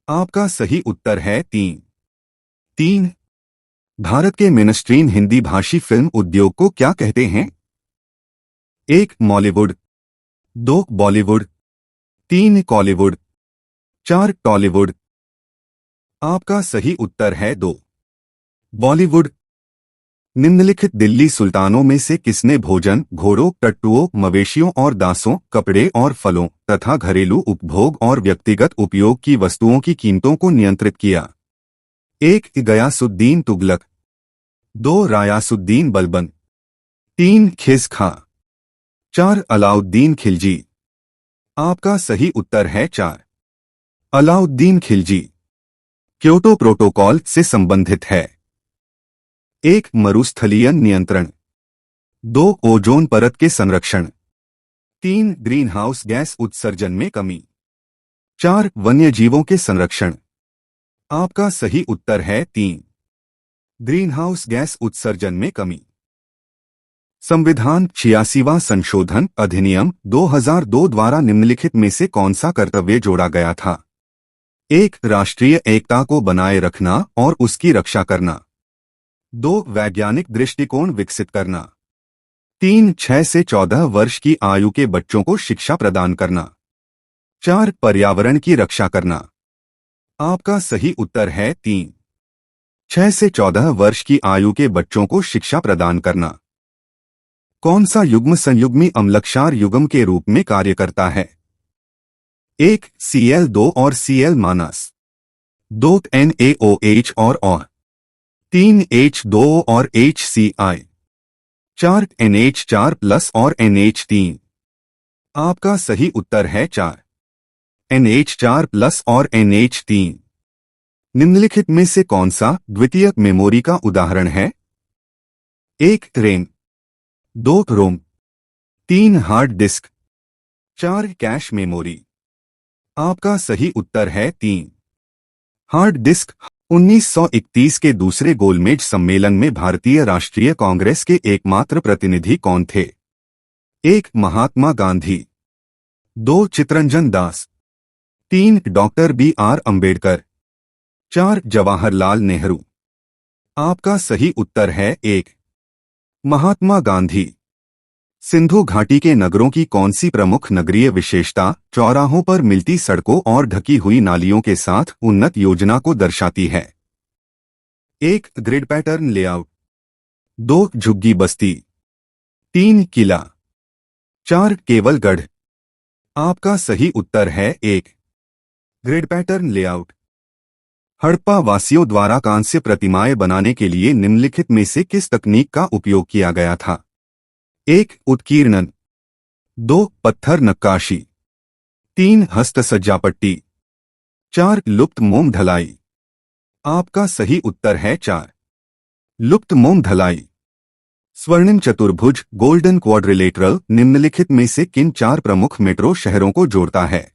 Speaker 1: आपका सही उत्तर है 3 3। भारत के मेनस्ट्रीम हिंदी भाषी फिल्म उद्योग को क्या कहते हैं? 1 मॉलीवुड, 2 बॉलीवुड, 3 कॉलीवुड, 4 टॉलीवुड। आपका सही उत्तर है 2 बॉलीवुड। निम्नलिखित दिल्ली सुल्तानों में से किसने भोजन, घोड़ों, टट्टुओं, मवेशियों और दासों, कपड़े और फलों तथा घरेलू उपभोग और व्यक्तिगत उपयोग की वस्तुओं की कीमतों को नियंत्रित किया? 1 गयासुद्दीन तुगलक, 2 रायासुद्दीन बलबन, 3 खिज़ खां, 4 अलाउद्दीन खिलजी। आपका सही उत्तर है 4 अलाउद्दीन खिलजी। क्योटो प्रोटोकॉल से संबंधित है: 1 मरुस्थलीयन नियंत्रण, 2 ओजोन परत के संरक्षण, 3 ग्रीनहाउस गैस उत्सर्जन में कमी, 4 वन्यजीवों के संरक्षण। आपका सही उत्तर है 3 ग्रीनहाउस गैस उत्सर्जन में कमी। संविधान 86वां संशोधन अधिनियम 2002 द्वारा निम्नलिखित में से कौन सा कर्तव्य जोड़ा गया था? 1 राष्ट्रीय एकता को बनाए रखना और उसकी रक्षा करना, 2 वैज्ञानिक दृष्टिकोण विकसित करना, 3 6 से 14 वर्ष की आयु के बच्चों को शिक्षा प्रदान करना, 4 पर्यावरण की रक्षा करना। आपका सही उत्तर है 3 6 से 14 वर्ष की आयु के बच्चों को शिक्षा प्रदान करना। कौन सा युग्म संयुग्मी अम्ल क्षार युग्म के रूप में कार्य करता है? 1 Cl2 और Cl-, 2 NaOH और 3 H2O और HCl, 4 NH4+ और NH3। आपका सही उत्तर है 4 NH4+ और NH3। निम्नलिखित में से कौन सा द्वितीयक मेमोरी का उदाहरण है? 1 रैम, 2 रोम, 3 हार्ड डिस्क, 4 कैश मेमोरी। आपका सही उत्तर है 3 हार्ड डिस्क। 1931 के दूसरे गोलमेज सम्मेलन में भारतीय राष्ट्रीय कांग्रेस के एकमात्र प्रतिनिधि कौन थे? 1 महात्मा गांधी, 2 चित्तरंजन दास, 3 डॉक्टर BR अंबेडकर, 4 जवाहरलाल नेहरू। आपका सही उत्तर है 1 महात्मा गांधी। सिंधु घाटी के नगरों की कौन सी प्रमुख नगरीय विशेषता चौराहों पर मिलती सड़कों और ढकी हुई नालियों के साथ उन्नत योजना को दर्शाती है? 1 ग्रिड पैटर्न लेआउट, 2 झुग्गी बस्ती, 3 किला, 4 केवलगढ़। आपका सही उत्तर है 1 ग्रिड पैटर्न लेआउट। हड़प्पा वासियों द्वारा कांस्य प्रतिमाएं बनाने के लिए निम्नलिखित में से किस तकनीक का उपयोग किया गया था? 1. उत्कीर्णन। 2. पत्थर नक्काशी। 3. हस्त सज्जापट्टी। 4. लुप्त मोम ढलाई। आपका सही उत्तर है 4. लुप्त मोम ढलाई। स्वर्णिम चतुर्भुज गोल्डन क्वाड्रिलेटरल निम्नलिखित में से किन 4 प्रमुख मेट्रो शहरों को जोड़ता है?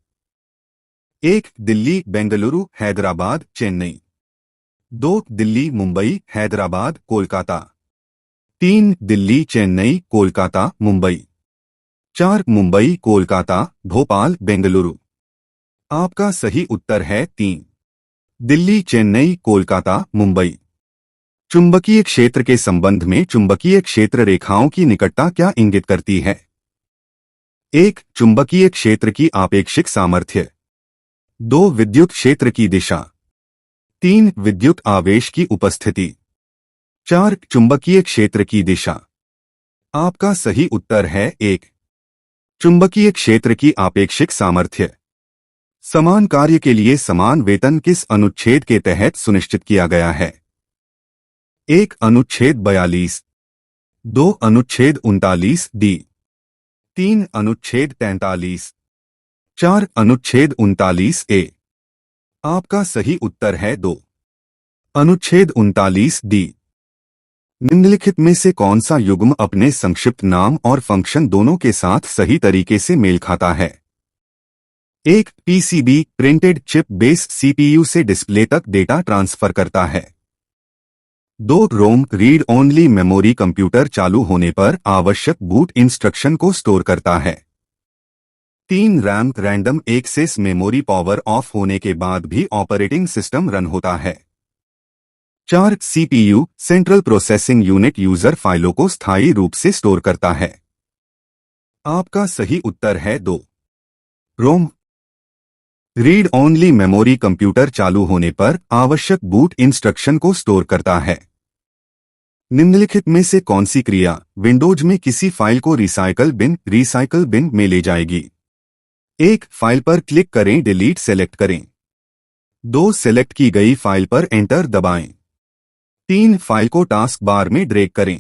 Speaker 1: 1. दिल्ली, बेंगलुरु, हैदराबाद, चेन्नई। 2. दिल्ली, मुंबई, हैदराबाद, कोलकाता। 3. दिल्ली, चेन्नई, कोलकाता, मुंबई। 4. मुंबई, कोलकाता, भोपाल, बेंगलुरु। आपका सही उत्तर है 3. दिल्ली, चेन्नई, कोलकाता, मुंबई। चुंबकीय क्षेत्र के संबंध में चुंबकीय क्षेत्र रेखाओं की निकटता क्या इंगित करती है? 1. चुंबकीय क्षेत्र की आपेक्षिक सामर्थ्य। 2. विद्युत क्षेत्र की दिशा। 3. विद्युत आवेश की उपस्थिति। 4. चुंबकीय क्षेत्र की दिशा। आपका सही उत्तर है 1. चुंबकीय क्षेत्र की आपेक्षिक सामर्थ्य। समान कार्य के लिए समान वेतन किस अनुच्छेद के तहत सुनिश्चित किया गया है? 1. अनुच्छेद 42। 2. अनुच्छेद 39 डी। 3. अनुच्छेद 43। 4. अनुच्छेद 39 ए। आपका सही उत्तर है 2. अनुच्छेद 39 डी। निम्नलिखित में से कौन सा युग्म अपने संक्षिप्त नाम और फंक्शन दोनों के साथ सही तरीके से मेल खाता है? 1. PCB printed chip base CPU से डिस्प्ले तक डेटा ट्रांसफर करता है। 2. रोम रीड ओनली मेमोरी कंप्यूटर चालू होने पर आवश्यक बूट इंस्ट्रक्शन को स्टोर करता है। 3. RAM random access memory power off होने के बाद भी ऑपरेटिंग सिस्टम रन होता है। 4. CPU central processing unit user फाइलों को स्थायी रूप से स्टोर करता है। आपका सही उत्तर है 2. रोम रीड ओनली मेमोरी कंप्यूटर चालू होने पर आवश्यक बूट इंस्ट्रक्शन को स्टोर करता है। निम्नलिखित में से कौन सी क्रिया विंडोज में किसी फाइल को रिसाइकल बिन में ले जाएगी? 1. फाइल पर क्लिक करें, डिलीट सेलेक्ट करें। 2. सेलेक्ट की गई फाइल पर एंटर दबाएं। 3. फाइल को टास्क बार में ड्रैग करें।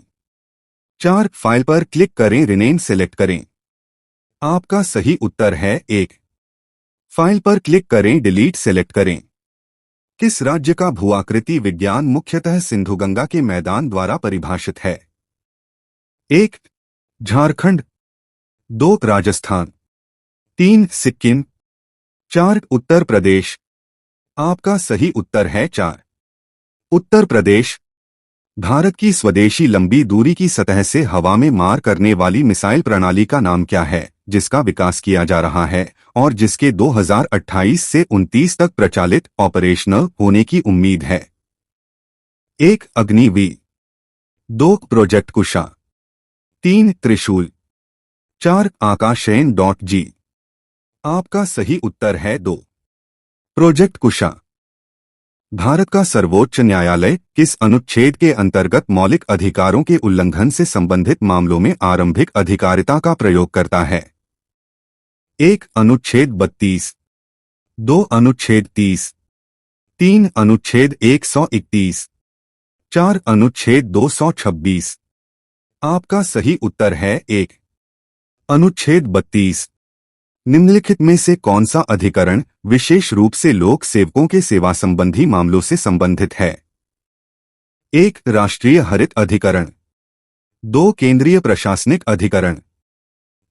Speaker 1: 4. फाइल पर क्लिक करें, रिनेम सेलेक्ट करें। आपका सही उत्तर है 1. फाइल पर क्लिक करें, डिलीट सेलेक्ट करें। किस राज्य का भूआकृति विज्ञान मुख्यतः सिंधु गंगा के मैदान द्वारा परिभाषित है? 1. झारखंड। 2. राजस्थान। 3. सिक्किम। 4. उत्तर प्रदेश। आपका सही उत्तर है 4. उत्तर प्रदेश। भारत की स्वदेशी लंबी दूरी की सतह से हवा में मार करने वाली मिसाइल प्रणाली का नाम क्या है, जिसका विकास किया जा रहा है और जिसके 2028 से 29 तक प्रचालित ऑपरेशनल होने की उम्मीद है? 1. अग्निवी। 2. प्रोजेक्ट कुशा। 3. त्रिशूल। 4. आकाशयन.जी। आपका सही उत्तर है 2. प्रोजेक्ट कुशा। भारत का सर्वोच्च न्यायालय किस अनुच्छेद के अंतर्गत मौलिक अधिकारों के उल्लंघन से संबंधित मामलों में आरंभिक अधिकारिता का प्रयोग करता है? 1. अनुच्छेद 32। 2. अनुच्छेद 30। 3. अनुच्छेद 131। 4. अनुच्छेद 226। आपका सही उत्तर है 1. अनुच्छेद 32। निम्नलिखित में से कौन सा अधिकरण विशेष रूप से लोक सेवकों के सेवा संबंधी मामलों से संबंधित है? 1. राष्ट्रीय हरित अधिकरण। 2. केंद्रीय प्रशासनिक अधिकरण।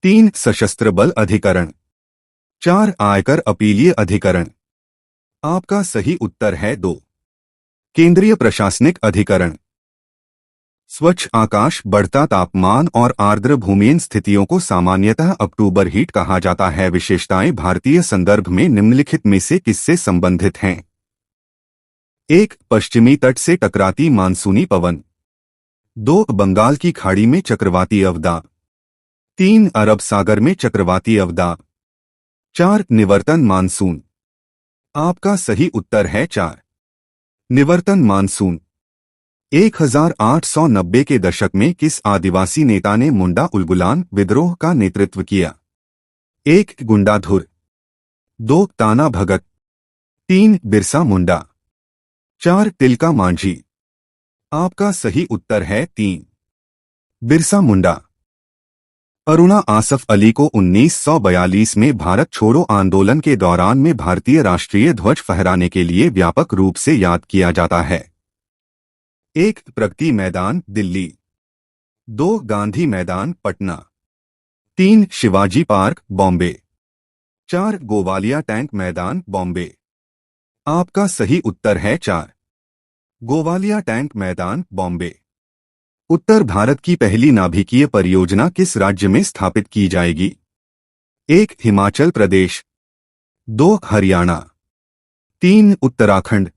Speaker 1: 3. सशस्त्र बल अधिकरण। 4. आयकर अपीलीय अधिकरण। आपका सही उत्तर है 2. केंद्रीय प्रशासनिक अधिकरण। स्वच्छ आकाश, बढ़ता तापमान और आर्द्र भूमियन स्थितियों को सामान्यतः अक्टूबर हीट कहा जाता है। विशेषताएं भारतीय संदर्भ में निम्नलिखित में से किससे संबंधित हैं? 1. पश्चिमी तट से टकराती मानसूनी पवन। 2. बंगाल की खाड़ी में चक्रवाती अवदाब। 3. अरब सागर में चक्रवाती अवदाब। 4. निवर्तन मानसून। आपका सही उत्तर है 4. निवर्तन मानसून। 1890 के दशक में किस आदिवासी नेता ने मुंडा उलगुलान विद्रोह का नेतृत्व किया? 1. गुंडाधुर। 2. ताना भगत। 3 बिरसा मुंडा। 4 तिलका मांझी। आपका सही उत्तर है 3 बिरसा मुंडा। अरुणा आसफ अली को 1942 में भारत छोड़ो आंदोलन के दौरान में भारतीय राष्ट्रीय ध्वज फहराने के लिए व्यापक रूप से याद किया जाता है। 1 प्रगति मैदान दिल्ली। 2 गांधी मैदान पटना। 3 शिवाजी पार्क बॉम्बे। 4 गोवालिया टैंक मैदान बॉम्बे। आपका सही उत्तर है 4 गोवालिया टैंक मैदान बॉम्बे। उत्तर भारत की पहली नाभिकीय परियोजना किस राज्य में स्थापित की जाएगी? 1 हिमाचल प्रदेश। 2 हरियाणा। 3 उत्तराखंड।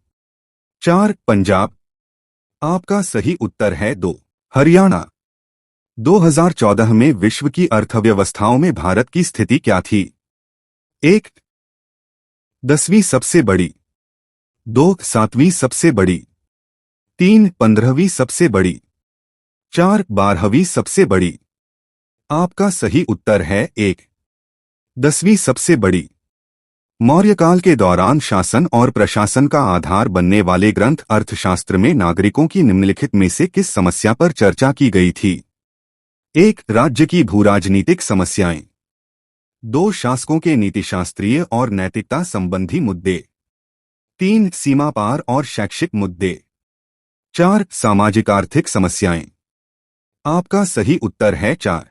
Speaker 1: 4 पंजाब। आपका सही उत्तर है 2 हरियाणा। 2014 में विश्व की अर्थव्यवस्थाओं में भारत की स्थिति क्या थी? 1 10वीं सबसे बड़ी। 2 7वीं सबसे बड़ी। 3 15वीं सबसे बड़ी। 4 12वीं सबसे बड़ी। आपका सही उत्तर है 1 10वीं सबसे बड़ी। मौर्यकाल के दौरान शासन और प्रशासन का आधार बनने वाले ग्रंथ अर्थशास्त्र में नागरिकों की निम्नलिखित में से किस समस्या पर चर्चा की गई थी? 1 राज्य की भूराजनीतिक समस्याएं। 2 शासकों के नीतिशास्त्रीय और नैतिकता संबंधी मुद्दे। 3 सीमा पार और शैक्षिक मुद्दे। 4 सामाजिक आर्थिक समस्याएं। आपका सही उत्तर है 4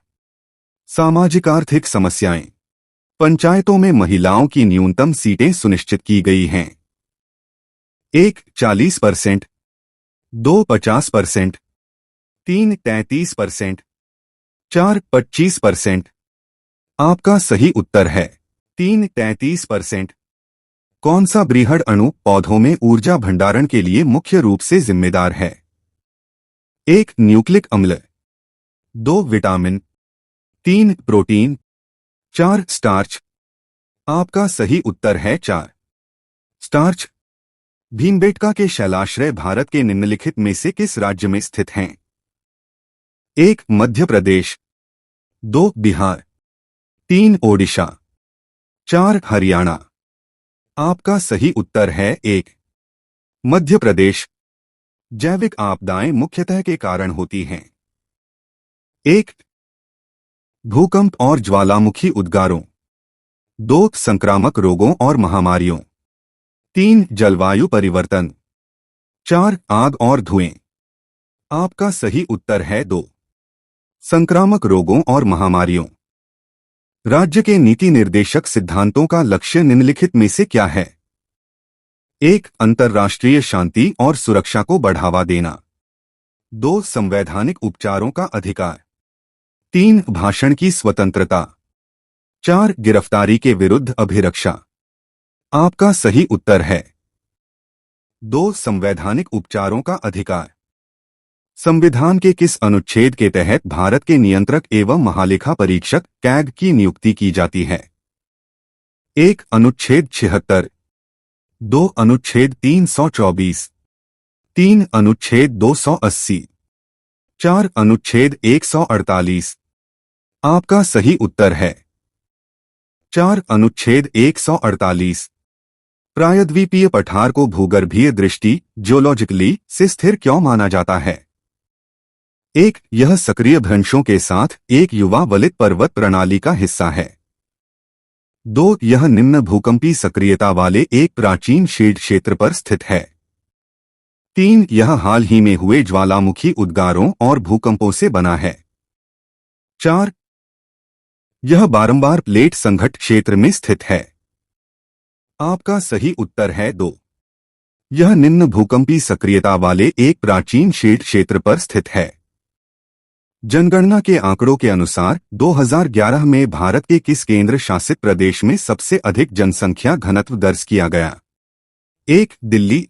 Speaker 1: सामाजिक आर्थिक समस्याएं। पंचायतों में महिलाओं की न्यूनतम सीटें सुनिश्चित की गई हैं। 1 40%। 2 50%। 3 33%। 4 25%। आपका सही उत्तर है 3 33%। कौन सा बृहद अणु पौधों में ऊर्जा भंडारण के लिए मुख्य रूप से जिम्मेदार है? 1 न्यूक्लिक अम्ल। 2 विटामिन। 3 प्रोटीन। 4 स्टार्च। आपका सही उत्तर है 4 स्टार्च। भीमबेटका के शैलाश्रय भारत के निम्नलिखित में से किस राज्य में स्थित हैं? 1 मध्य प्रदेश। 2 बिहार। 3 ओडिशा। 4 हरियाणा। आपका सही उत्तर है 1 मध्य प्रदेश। जैविक आपदाएं मुख्यतः के कारण होती हैं। 1 भूकंप और ज्वालामुखी उद्गारों। 2 संक्रामक रोगों और महामारियों। 3 जलवायु परिवर्तन। 4 आग और धुएं। आपका सही उत्तर है 2 संक्रामक रोगों और महामारियों। राज्य के नीति निर्देशक सिद्धांतों का लक्ष्य निम्नलिखित में से क्या है? 1 अंतर्राष्ट्रीय शांति और सुरक्षा को बढ़ावा देना। 2 संवैधानिक उपचारों का अधिकार। 3 भाषण की स्वतंत्रता। 4 गिरफ्तारी के विरुद्ध अभिरक्षा। आपका सही उत्तर है 2 संवैधानिक उपचारों का अधिकार। संविधान के किस अनुच्छेद के तहत भारत के नियंत्रक एवं महालेखा परीक्षक कैग की नियुक्ति की जाती है? 1 अनुच्छेद 76। 2 अनुच्छेद 324। 3 अनुच्छेद 280। 4 अनुच्छेद 148। आपका सही उत्तर है 4 अनुच्छेद 148। प्रायद्वीपीय पठार को भूगर्भीय दृष्टि जियोलॉजिकली से स्थिर क्यों माना जाता है? 1 यह सक्रिय भ्रंशों के साथ एक युवा वलित पर्वत प्रणाली का हिस्सा है। 2 यह निम्न भूकंपी सक्रियता वाले एक प्राचीन शील्ड क्षेत्र पर स्थित है। 3 यह हाल ही में हुए ज्वालामुखी उद्गारों और भूकंपों से बना है। 4 यह बारंबार प्लेट संघट्ट क्षेत्र में स्थित है। आपका सही उत्तर है 2 यह निम्न भूकंपी सक्रियता वाले एक प्राचीन शील्ड क्षेत्र पर स्थित है। जनगणना के आंकड़ों के अनुसार 2011 में भारत के किस केंद्र शासित प्रदेश में सबसे अधिक जनसंख्या घनत्व दर्ज किया गया? 1 दिल्ली।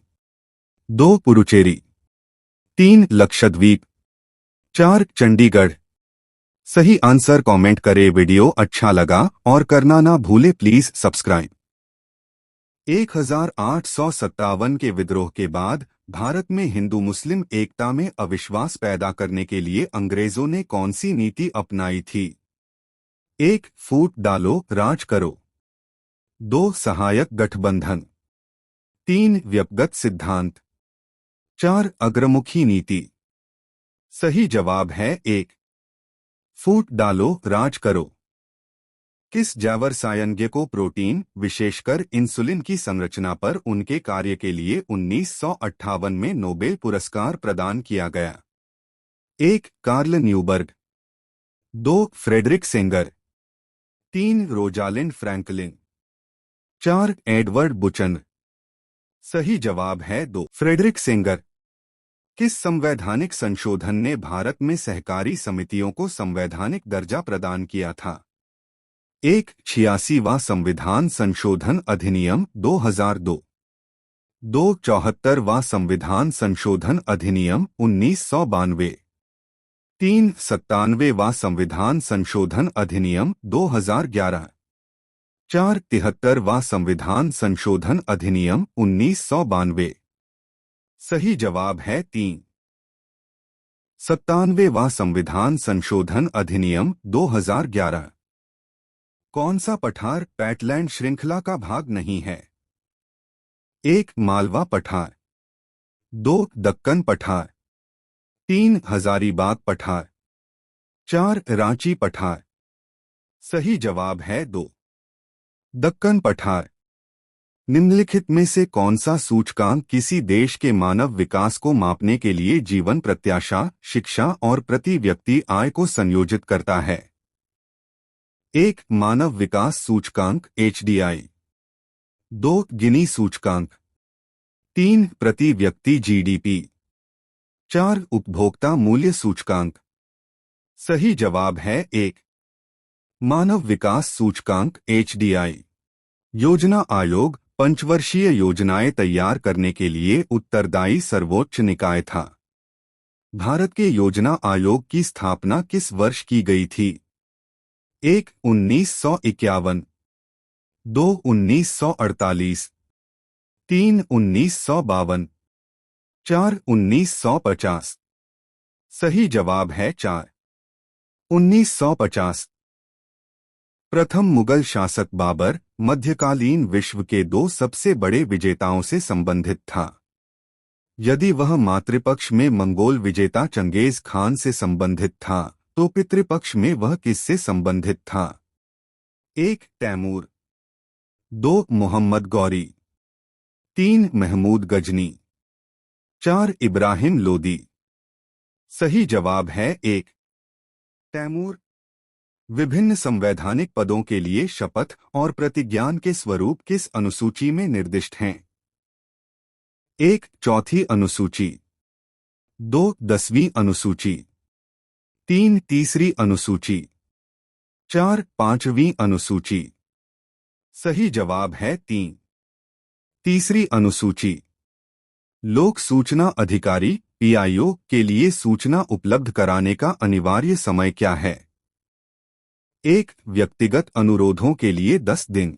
Speaker 1: 2 पुडुचेरी। 3 लक्षद्वीप। 4 चंडीगढ़। सही आंसर कमेंट करें। वीडियो अच्छा लगा और करना ना भूले प्लीज सब्सक्राइब। 1857 के विद्रोह के बाद भारत में हिंदू मुस्लिम एकता में अविश्वास पैदा करने के लिए अंग्रेजों ने कौन सी नीति अपनाई थी? 1 फूट डालो राज करो। 2 सहायक गठबंधन। 3 व्यक्तिगत सिद्धांत। 4 अग्रमुखी नीति। सही जवाब है 1। फूट डालो राज करो। किस जैव रसायनज्ञ को प्रोटीन, विशेषकर इंसुलिन की संरचना पर उनके कार्य के लिए 1958 में नोबेल पुरस्कार प्रदान किया गया? 1 Carl Neuberg, 2 Frederick Sanger, 3 Rosalind Franklin, 4 Edward Buchner. सही जवाब है 2 फ्रेडरिक सेंगर। किस संवैधानिक संशोधन ने भारत में सहकारी समितियों को संवैधानिक दर्जा प्रदान किया था? 1 86वां संविधान संशोधन अधिनियम 2002, 2 74वां संविधान संशोधन अधिनियम 1992, 3 97वां संविधान संशोधन अधिनियम 2011, 4 73वां संविधान संशोधन अधिनियम 1992। सही जवाब है 3 97वां संविधान संशोधन अधिनियम 2011। कौन सा पठार पैटलैंड श्रृंखला का भाग नहीं है? 1 मालवा पठार, 2 दक्कन पठार, 3 हजारीबाग पठार, 4 रांची पठार। सही जवाब है 2 दक्कन पठार। निम्नलिखित में से कौन सा सूचकांक किसी देश के मानव विकास को मापने के लिए जीवन प्रत्याशा, शिक्षा और प्रति व्यक्ति आय को संयोजित करता है? 1 मानव विकास सूचकांक HDI, 2 गिनी सूचकांक, 3 प्रति व्यक्ति GDP, 4 उपभोक्ता मूल्य सूचकांक। सही जवाब है 1 मानव विकास सूचकांक HDI। योजना आयोग पंचवर्षीय योजनाएं तैयार करने के लिए उत्तरदायी सर्वोच्च निकाय था। भारत के योजना आयोग की स्थापना किस वर्ष की गई थी? 1 1951, 2 1948, 3 1952, 4 1950। सही जवाब है 4 1950। प्रथम मुगल शासक बाबर मध्यकालीन विश्व के 2 सबसे बड़े विजेताओं से संबंधित था। यदि वह मातृपक्ष में मंगोल विजेता चंगेज खान से संबंधित था तो पितृपक्ष में वह किससे संबंधित था? 1 तैमूर, 2 मोहम्मद गौरी, 3 महमूद गजनी, 4 इब्राहिम लोदी। सही जवाब है 1 तैमूर। विभिन्न संवैधानिक पदों के लिए शपथ और प्रतिज्ञान के स्वरूप किस अनुसूची में निर्दिष्ट हैं? 1 चौथी अनुसूची, 2 10वीं अनुसूची, 3 तीसरी अनुसूची, 4 5वीं अनुसूची। सही जवाब है 3 तीसरी अनुसूची। लोक सूचना अधिकारी PIO के लिए सूचना उपलब्ध कराने का अनिवार्य समय क्या है? 1 व्यक्तिगत अनुरोधों के लिए 10 दिन,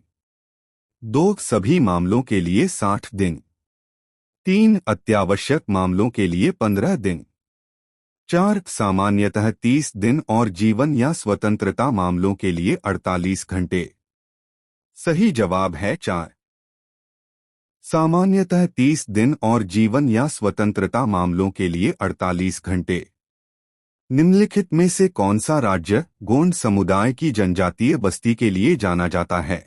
Speaker 1: 2 सभी मामलों के लिए 60 दिन, 3 अत्यावश्यक मामलों के लिए 15 दिन, 4 सामान्यतः 30 दिन और जीवन या स्वतंत्रता मामलों के लिए 48 घंटे। सही जवाब है 4 सामान्यतः 30 दिन और जीवन या स्वतंत्रता मामलों के लिए 48 घंटे। निम्नलिखित में से कौन सा राज्य गोंड समुदाय की जनजातीय बस्ती के लिए जाना जाता है?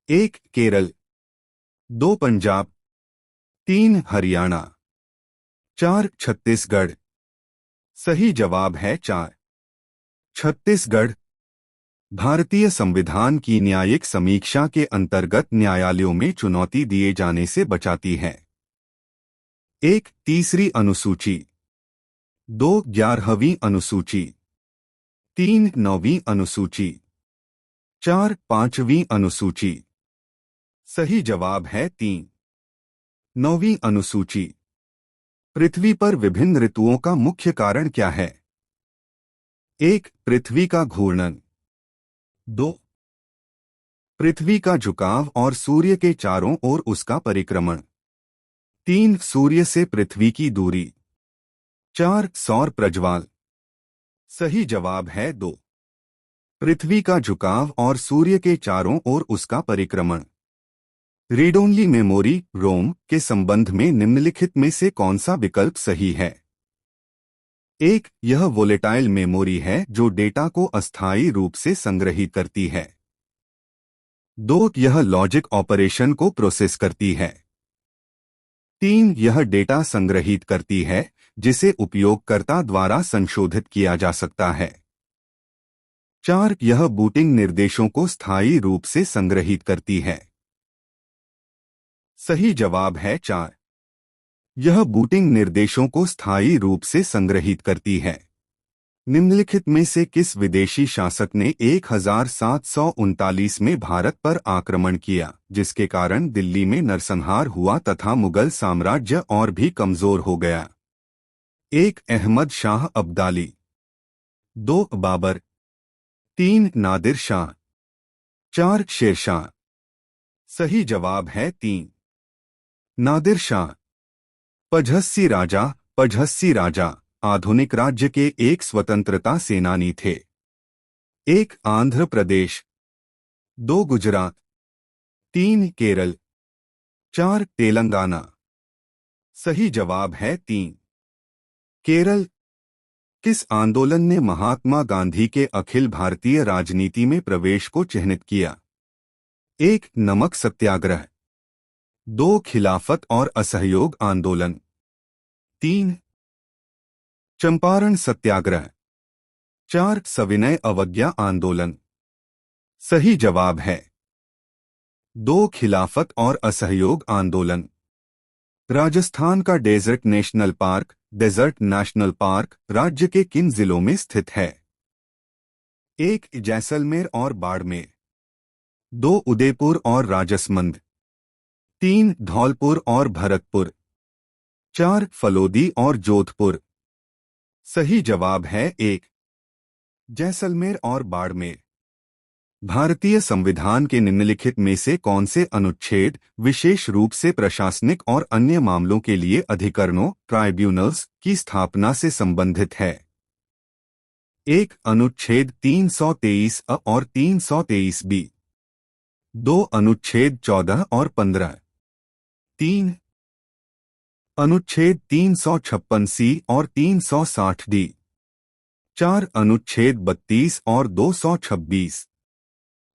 Speaker 1: 1 केरल, 2 पंजाब, 3 हरियाणा, 4 छत्तीसगढ़। सही जवाब है 4 छत्तीसगढ़। भारतीय संविधान की न्यायिक समीक्षा के अंतर्गत न्यायालयों में चुनौती दिए जाने से बचाती है? 1 तीसरी अनुसूची, 2 11वीं अनुसूची, 3 9वीं अनुसूची, 4 5वीं अनुसूची। सही जवाब है 3 9वीं अनुसूची। पृथ्वी पर विभिन्न ऋतुओं का मुख्य कारण क्या है? 1 पृथ्वी का घूर्णन, 2 पृथ्वी का झुकाव और सूर्य के चारों ओर उसका परिक्रमण, 3 सूर्य से पृथ्वी की दूरी, 4 सौर प्रज्वाल। सही जवाब है 2 पृथ्वी का झुकाव और सूर्य के चारों ओर उसका परिक्रमण। रीड ओनली मेमोरी रोम के संबंध में निम्नलिखित में से कौन सा विकल्प सही है? 1. यह वोलेटाइल मेमोरी है जो डेटा को अस्थायी रूप से संग्रहित करती है। 2. यह लॉजिक ऑपरेशन को प्रोसेस करती है। 3. यह डेटा संग्रहित करती है जिसे उपयोगकर्ता द्वारा संशोधित किया जा सकता है। 4. यह बूटिंग निर्देशों को स्थायी रूप से संग्रहित करती है। सही जवाब है 4. यह बूटिंग निर्देशों को स्थायी रूप से संग्रहित करती है। निम्नलिखित में से किस विदेशी शासक ने 1739 में भारत पर आक्रमण किया जिसके कारण दिल्ली में नरसंहार हुआ तथा मुगल साम्राज्य और भी कमजोर हो गया? 1. अहमद शाह अब्दाली। 2. बाबर। 3. नादिर शाह। 4. शेरशाह। सही जवाब है 3. नादिर शाह। पझस्सी राजा आधुनिक राज्य के एक स्वतंत्रता सेनानी थे। 1. आंध्र प्रदेश। 2. गुजरात। 3. केरल। 4. तेलंगाना। सही जवाब है 3. केरल। किस आंदोलन ने महात्मा गांधी के अखिल भारतीय राजनीति में प्रवेश को चिह्नित किया? 1. नमक सत्याग्रह। 2. खिलाफत और असहयोग आंदोलन। 3. चंपारण सत्याग्रह। 4. सविनय अवज्ञा आंदोलन। सही जवाब है 2. खिलाफत और असहयोग आंदोलन। राजस्थान का डेजर्ट नेशनल पार्क राज्य के किन जिलों में स्थित है? 1. जैसलमेर और बाड़मेर। 2. उदयपुर और राजसमंद। 3. धौलपुर और भरतपुर। 4. फलोदी और जोधपुर। सही जवाब है 1. जैसलमेर और बाड़मेर। भारतीय संविधान के निम्नलिखित में से कौन से अनुच्छेद विशेष रूप से प्रशासनिक और अन्य मामलों के लिए अधिकरणों ट्राइब्यूनल्स की स्थापना से संबंधित है? 1. अनुच्छेद 323 अ और 323 बी। 2. अनुच्छेद 14 और 15। 3. अनुच्छेद 356 सी और 360 डी। 4. अनुच्छेद 32 और 226।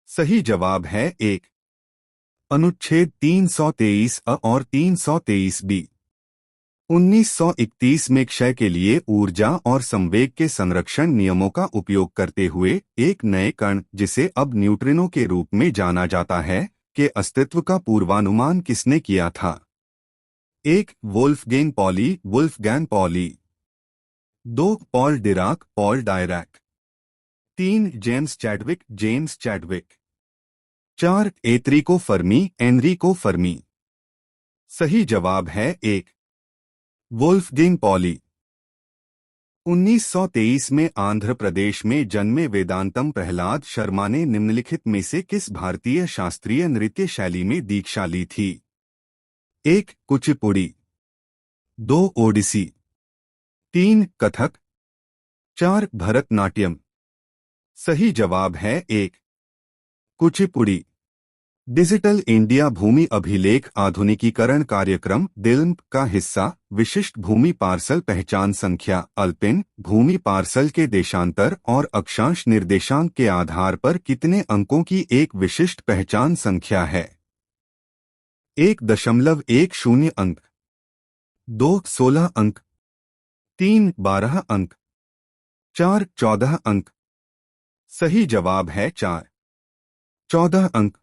Speaker 1: सही जवाब है 1. अनुच्छेद 323 अ और 323 बी। 1931 में क्षय के लिए ऊर्जा और संवेग के संरक्षण नियमों का उपयोग करते हुए एक नए कण जिसे अब न्यूट्रिनो के रूप में जाना जाता है के अस्तित्व का पूर्वानुमान किसने किया था? 1. Wolfgang Pauli. 2. Paul Dirac. 3. James Chadwick. 4. Enrico Fermi. सही जवाब है 1. Wolfgang poly. 1923 में आंध्र प्रदेश में जन्मे वेदांतम प्रहलाद शर्मा ने निम्नलिखित में से किस भारतीय शास्त्रीय नृत्य शैली में दीक्षा ली थी? 1. कुचिपुड़ी। 2. ओडिसी। 3. कथक। 4. भरतनाट्यम। सही जवाब है 1. कुचिपुड़ी। डिजिटल इंडिया भूमि अभिलेख आधुनिकीकरण कार्यक्रम डिल्म्प का हिस्सा विशिष्ट भूमि पार्सल पहचान संख्या अल्पिन भूमि पार्सल के देशांतर और अक्षांश निर्देशांक के आधार पर कितने अंकों की एक विशिष्ट पहचान संख्या है? 1.10 अंक। 2. 16 अंक। 3. 12 अंक। 4. 14 अंक। सही जवाब है 4. 14 अंक।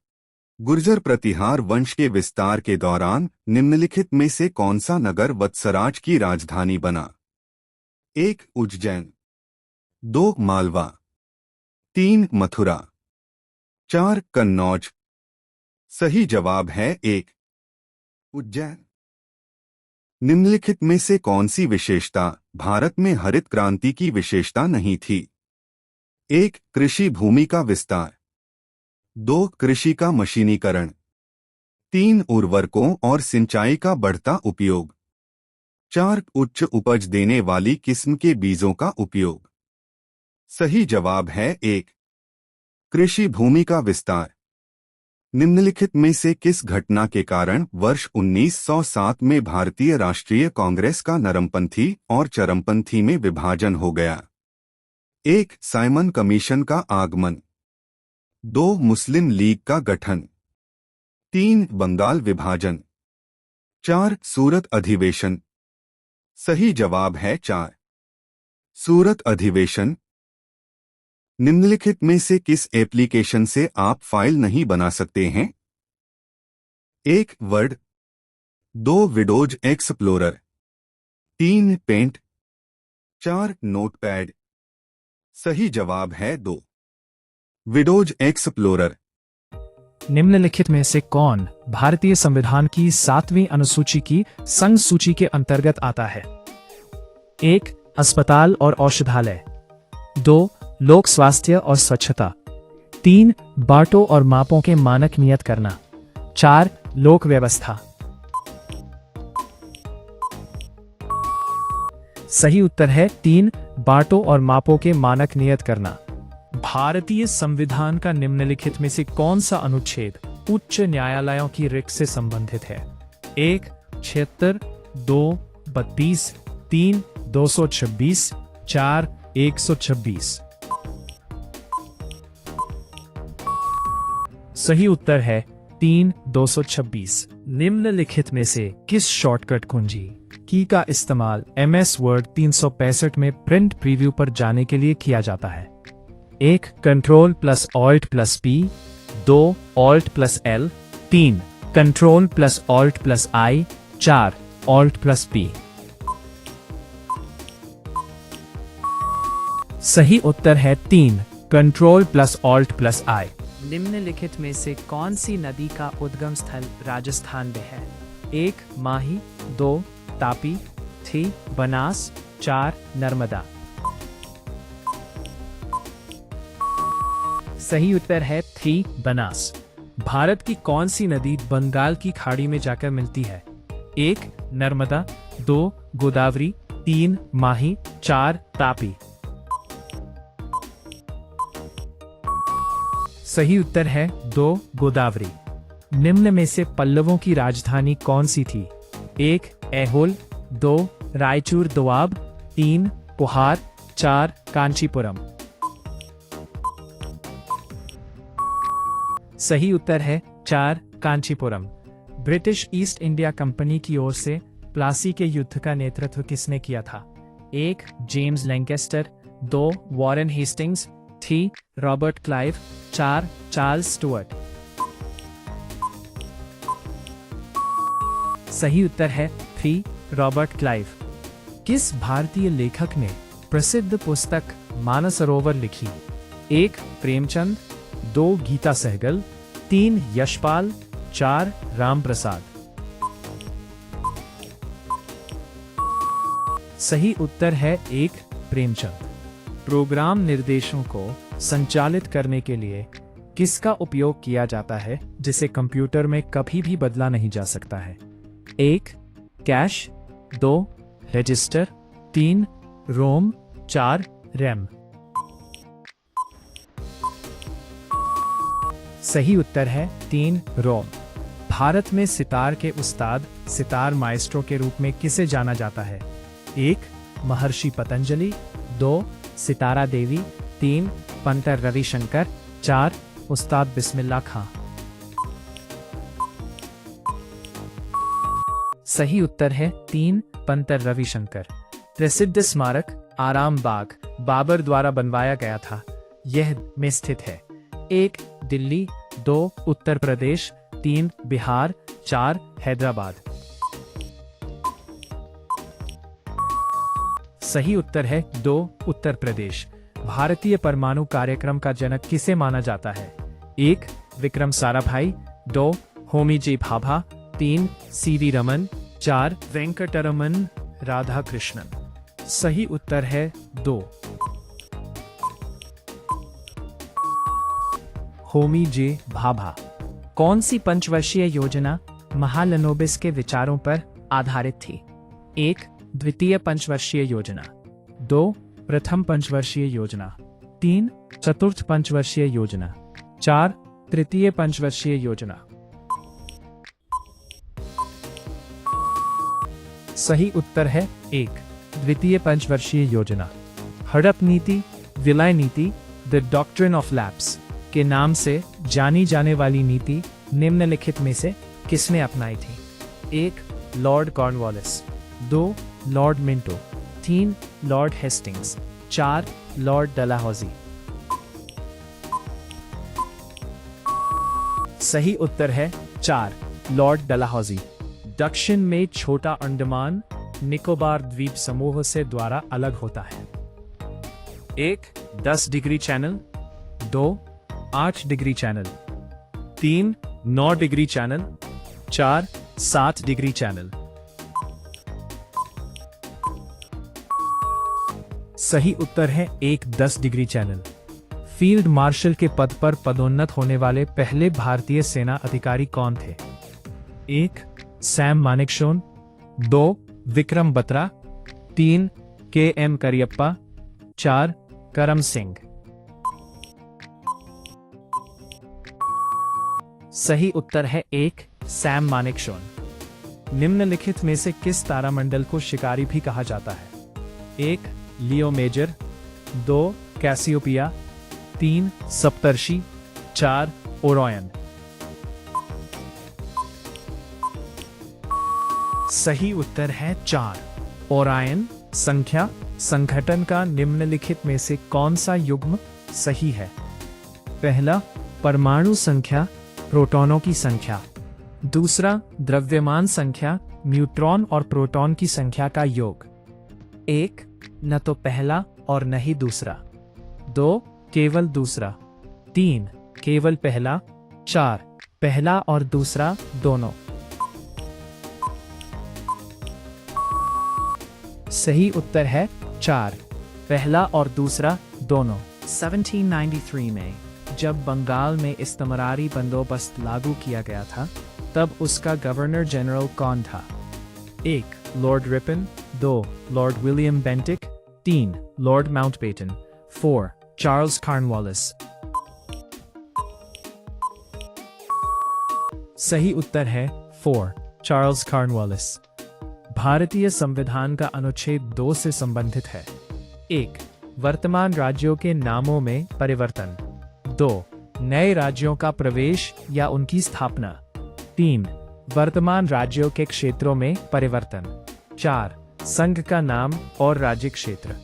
Speaker 1: गुर्जर प्रतिहार वंश के विस्तार के दौरान निम्नलिखित में से कौन सा नगर वत्सराज की राजधानी बना? 1. उज्जैन। 2. मालवा। 3. मथुरा। 4. कन्नौज। सही जवाब है 1. उज्जैन। निम्नलिखित में से कौन सी विशेषता भारत में हरित क्रांति की विशेषता नहीं थी? 1. कृषि भूमि का विस्तार। 2. कृषि का मशीनीकरण। 3. उर्वरकों और सिंचाई का बढ़ता उपयोग। 4. उच्च उपज देने वाली किस्म के बीजों का उपयोग। सही जवाब है 1. कृषि भूमि का विस्तार। निम्नलिखित में से किस घटना के कारण वर्ष 1907 में भारतीय राष्ट्रीय कांग्रेस का नरमपंथी और चरमपंथी में विभाजन हो गया? 1. साइमन कमीशन का आगमन। 2. मुस्लिम लीग का गठन। 3. बंगाल विभाजन। 4. सूरत अधिवेशन। सही जवाब है 4. सूरत अधिवेशन। निम्नलिखित में से किस एप्लीकेशन से आप फाइल नहीं बना सकते हैं? 1. Word. 2. Windows Explorer. 3. Paint. 4. Notepad. सही जवाब है 2. Windows Explorer.
Speaker 3: निम्नलिखित में से कौन भारतीय संविधान की 7वीं अनुसूची की संघ सूची के अंतर्गत आता है? 1. अस्पताल और औषधालय। 2. लोक स्वास्थ्य और स्वच्छता। 3. बांटो और मापों के मानक नियत करना। 4. लोक व्यवस्था। सही उत्तर है 3. बांटो और मापों के मानक नियत करना। भारतीय संविधान का निम्नलिखित में से कौन सा अनुच्छेद उच्च न्यायालयों की रिक्त से संबंधित है? 1. 76, 2. 32, 3. 226, 4. 126। सही उत्तर है 3. 226। निम्नलिखित में से किस शॉर्टकट कुंजी की का इस्तेमाल MS वर्ड 365 में प्रिंट प्रीव्यू पर जाने के लिए किया जाता है? 1. Control plus alt plus P। 2. Alt plus L। 3. Control plus alt plus I। 4. Alt plus P। सही उत्तर है 3. Control plus alt plus I। निम्नलिखित में से कौन सी नदी का उद्गम स्थल राजस्थान में है? 1. माही। 2. तापी। 3. बनास। 4. नर्मदा। सही उत्तर है 3. बनास। भारत की कौन सी नदी बंगाल की खाड़ी में जाकर मिलती है? 1. नर्मदा। 2. गोदावरी। 3. माही। 4. तापी। सही उत्तर है 2. गोदावरी। निम्न में से पल्लवों की राजधानी कौन सी थी? 1. ऐहोल। 2. रायचूर दोआब। 3. पुहार। 4. कांचीपुरम। सही उत्तर है 4. Kanchipuram. British east India company की ओर से प्लासी के युद्ध का नेतृत्व किसने किया था? 1. James Lancaster. 2. Warren Hastings. 3. Robert Clive. 4. Charles Stuart. सही उत्तर है 3. Robert Clive. किस भारतीय लेखक ने प्रसिद्ध पुस्तक मानसरोवर लिखी? 1. प्रेमचंद। 2. गीता सहगल। 3. यशपाल। 4. राम प्रसाद। सही उत्तर है 1. प्रेमचंद। प्रोग्राम निर्देशों को संचालित करने के लिए किसका उपयोग किया जाता है जिसे कंप्यूटर में कभी भी बदला नहीं जा सकता है? 1. कैश। 2. रजिस्टर। 3. रोम। 4. रैम। सही उत्तर है 3. रोम। भारत में सितार के उस्ताद सितार माइस्ट्रो के रूप में किसे जाना जाता है? 1. महर्षि पतंजलि। 2. सितारा देवी। 3. पंतर रविशंकर। 4. उस्ताद बिस्मिल्लाह खां। सही उत्तर है 3. पंतर रविशंकर। प्रसिद्ध स्मारक आराम बाग बाबर द्वारा बनवाया गया था, यह में स्थित है? 1. दिल्ली। 2. उत्तर प्रदेश। 3. बिहार। 4. हैदराबाद। सही उत्तर है 2. उत्तर प्रदेश। भारतीय परमाणु कार्यक्रम का जनक किसे माना जाता है? 1. विक्रम साराभाई। 2. होमी जे भाभा। 3. CV रमन। 4. वेंकटरमन राधाकृष्णन। सही उत्तर है 2. होमी जे भाभा। कौन सी पंचवर्षीय योजना महालनोबिस के विचारों पर आधारित थी? 1. द्वितीय पंचवर्षीय योजना। 2. प्रथम पंचवर्षीय योजना। 3. चतुर्थ पंचवर्षीय योजना। 4. तृतीय पंचवर्षीय योजना। सही उत्तर है 1, द्वितीय पंचवर्षीय योजना। हड़प नीति, विलय नीति, द डॉक्ट्रिन ऑफ लैप्स के नाम से जानी जाने वाली नीति निम्नलिखित में से किसने अपनाई थी? 1, Lord Cornwallis, 2, lord Minto, 3, Lord Hastings, 4, Lord Dalhousie. सही उत्तर है 4, लॉर्ड डलहौजी। दक्षिण में छोटा अंडमान निकोबार द्वीप समूह से द्वारा अलग होता है। 1, 10 degree channel, 2, 8 degree channel, 3, 9 degree channel, 4, 7 degree channel. सही उत्तर है 1, 10 डिग्री चैनल। फील्ड मार्शल के पद पर पदोन्नत होने वाले पहले भारतीय सेना अधिकारी कौन थे? 1, सैम मानेकशॉन, 2, विक्रम बत्रा, 3, के.एम. करियप्पा, 4, करम सिंह। सही उत्तर है 1, सैम मानेकशॉन। निम्नलिखित में से किस तारामंडल को शिकारी भी कहा जाता है? 1, लियो मेजर, 2, कैसियोपिया, 3, सप्तर्षि, 4, ओरायन। सही उत्तर है 4, ओरायन। संख्या संघटन का निम्नलिखित में से कौन सा युग्म सही है? पहला, परमाणु संख्या, प्रोटॉनों की संख्या। दूसरा, द्रव्यमान संख्या, न्यूट्रॉन और प्रोटॉन की संख्या का योग। 1, न तो पहला और न ही दूसरा। 2, केवल दूसरा। 3, केवल पहला। 4, पहला और दूसरा दोनों। सही उत्तर है 4, पहला और दूसरा दोनों। 1793 में जब बंगाल में इस्तमरारी बंदोबस्त लागू किया गया था, तब उसका गवर्नर जनरल कौन था? 1, Lord Ripon, 2, Lord William Bentinck, 3, Lord Mountbatten, 4, Charles Cornwallis. सही उत्तर है 4, चार्ल्स कॉर्नवालिस। भारतीय संविधान का अनुच्छेद 2 से संबंधित है। 1, वर्तमान राज्यों के नामों में परिवर्तन। 2, नए राज्यों का प्रवेश या उनकी स्थापना। 3, वर्तमान राज्यों के क्षेत्रों में परिवर्तन। 4, संघ का नाम और राज्य क्षेत्र।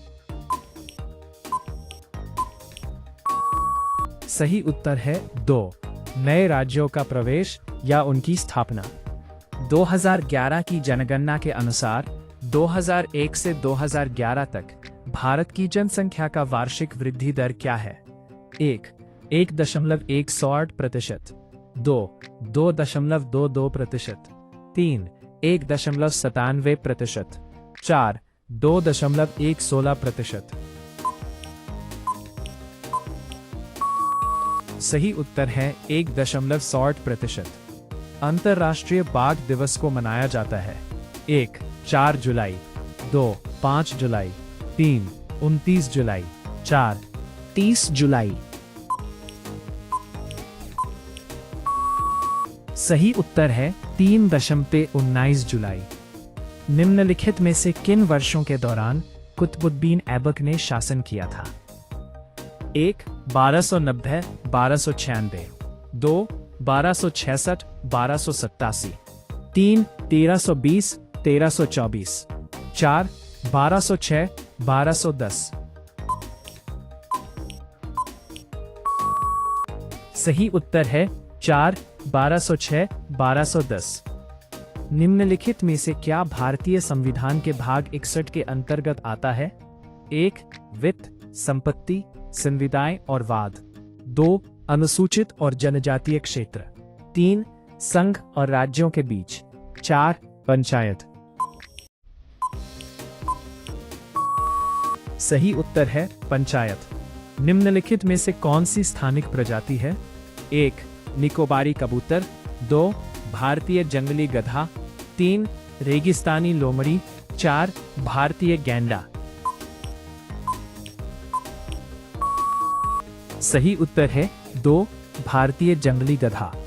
Speaker 3: सही उत्तर है 2, नए राज्यों का प्रवेश या उनकी स्थापना। 2011 की जनगणना के अनुसार 2001 से 2011 तक भारत की जनसंख्या का वार्षिक वृद्धि दर क्या है? 1, 1.168%, 2, 2.22%, 3, 1.97%, 4, 2.116%। सही उत्तर है 1.60%। अंतर्राष्ट्रीय बाघ दिवस को मनाया जाता है। 1, 4 जुलाई, 2, 5 जुलाई, 3, 29 जुलाई, 4, 30 जुलाई। सही उत्तर है 3.19 जुलाई। निम्नलिखित में से किन वर्षों के दौरान कुतुबुद्दीन ऐबक ने शासन किया था? 1, 1290, 1296, 2, 1266, 1287, 3, 1320, 1324, 4, 1206, 1210। सही उत्तर है 4, 1206, 1210। निम्नलिखित में से क्या भारतीय संविधान के भाग 61 के अंतर्गत आता है? 1, वित्त, संपत्ति, संविदाएं और वाद। 2, अनुसूचित और जनजातीय क्षेत्र। 3, संघ और राज्यों के बीच। 4, पंचायत। सही उत्तर है पंचायत। निम्नलिखित में से कौन सी स्थानिक प्रजाति है? 1, निकोबारी कबूतर, 2, भारतीय जंगली गधा, 3, रेगिस्तानी लोमड़ी, 4, भारतीय गैंडा। सही उत्तर है 2, भारतीय जंगली गधा।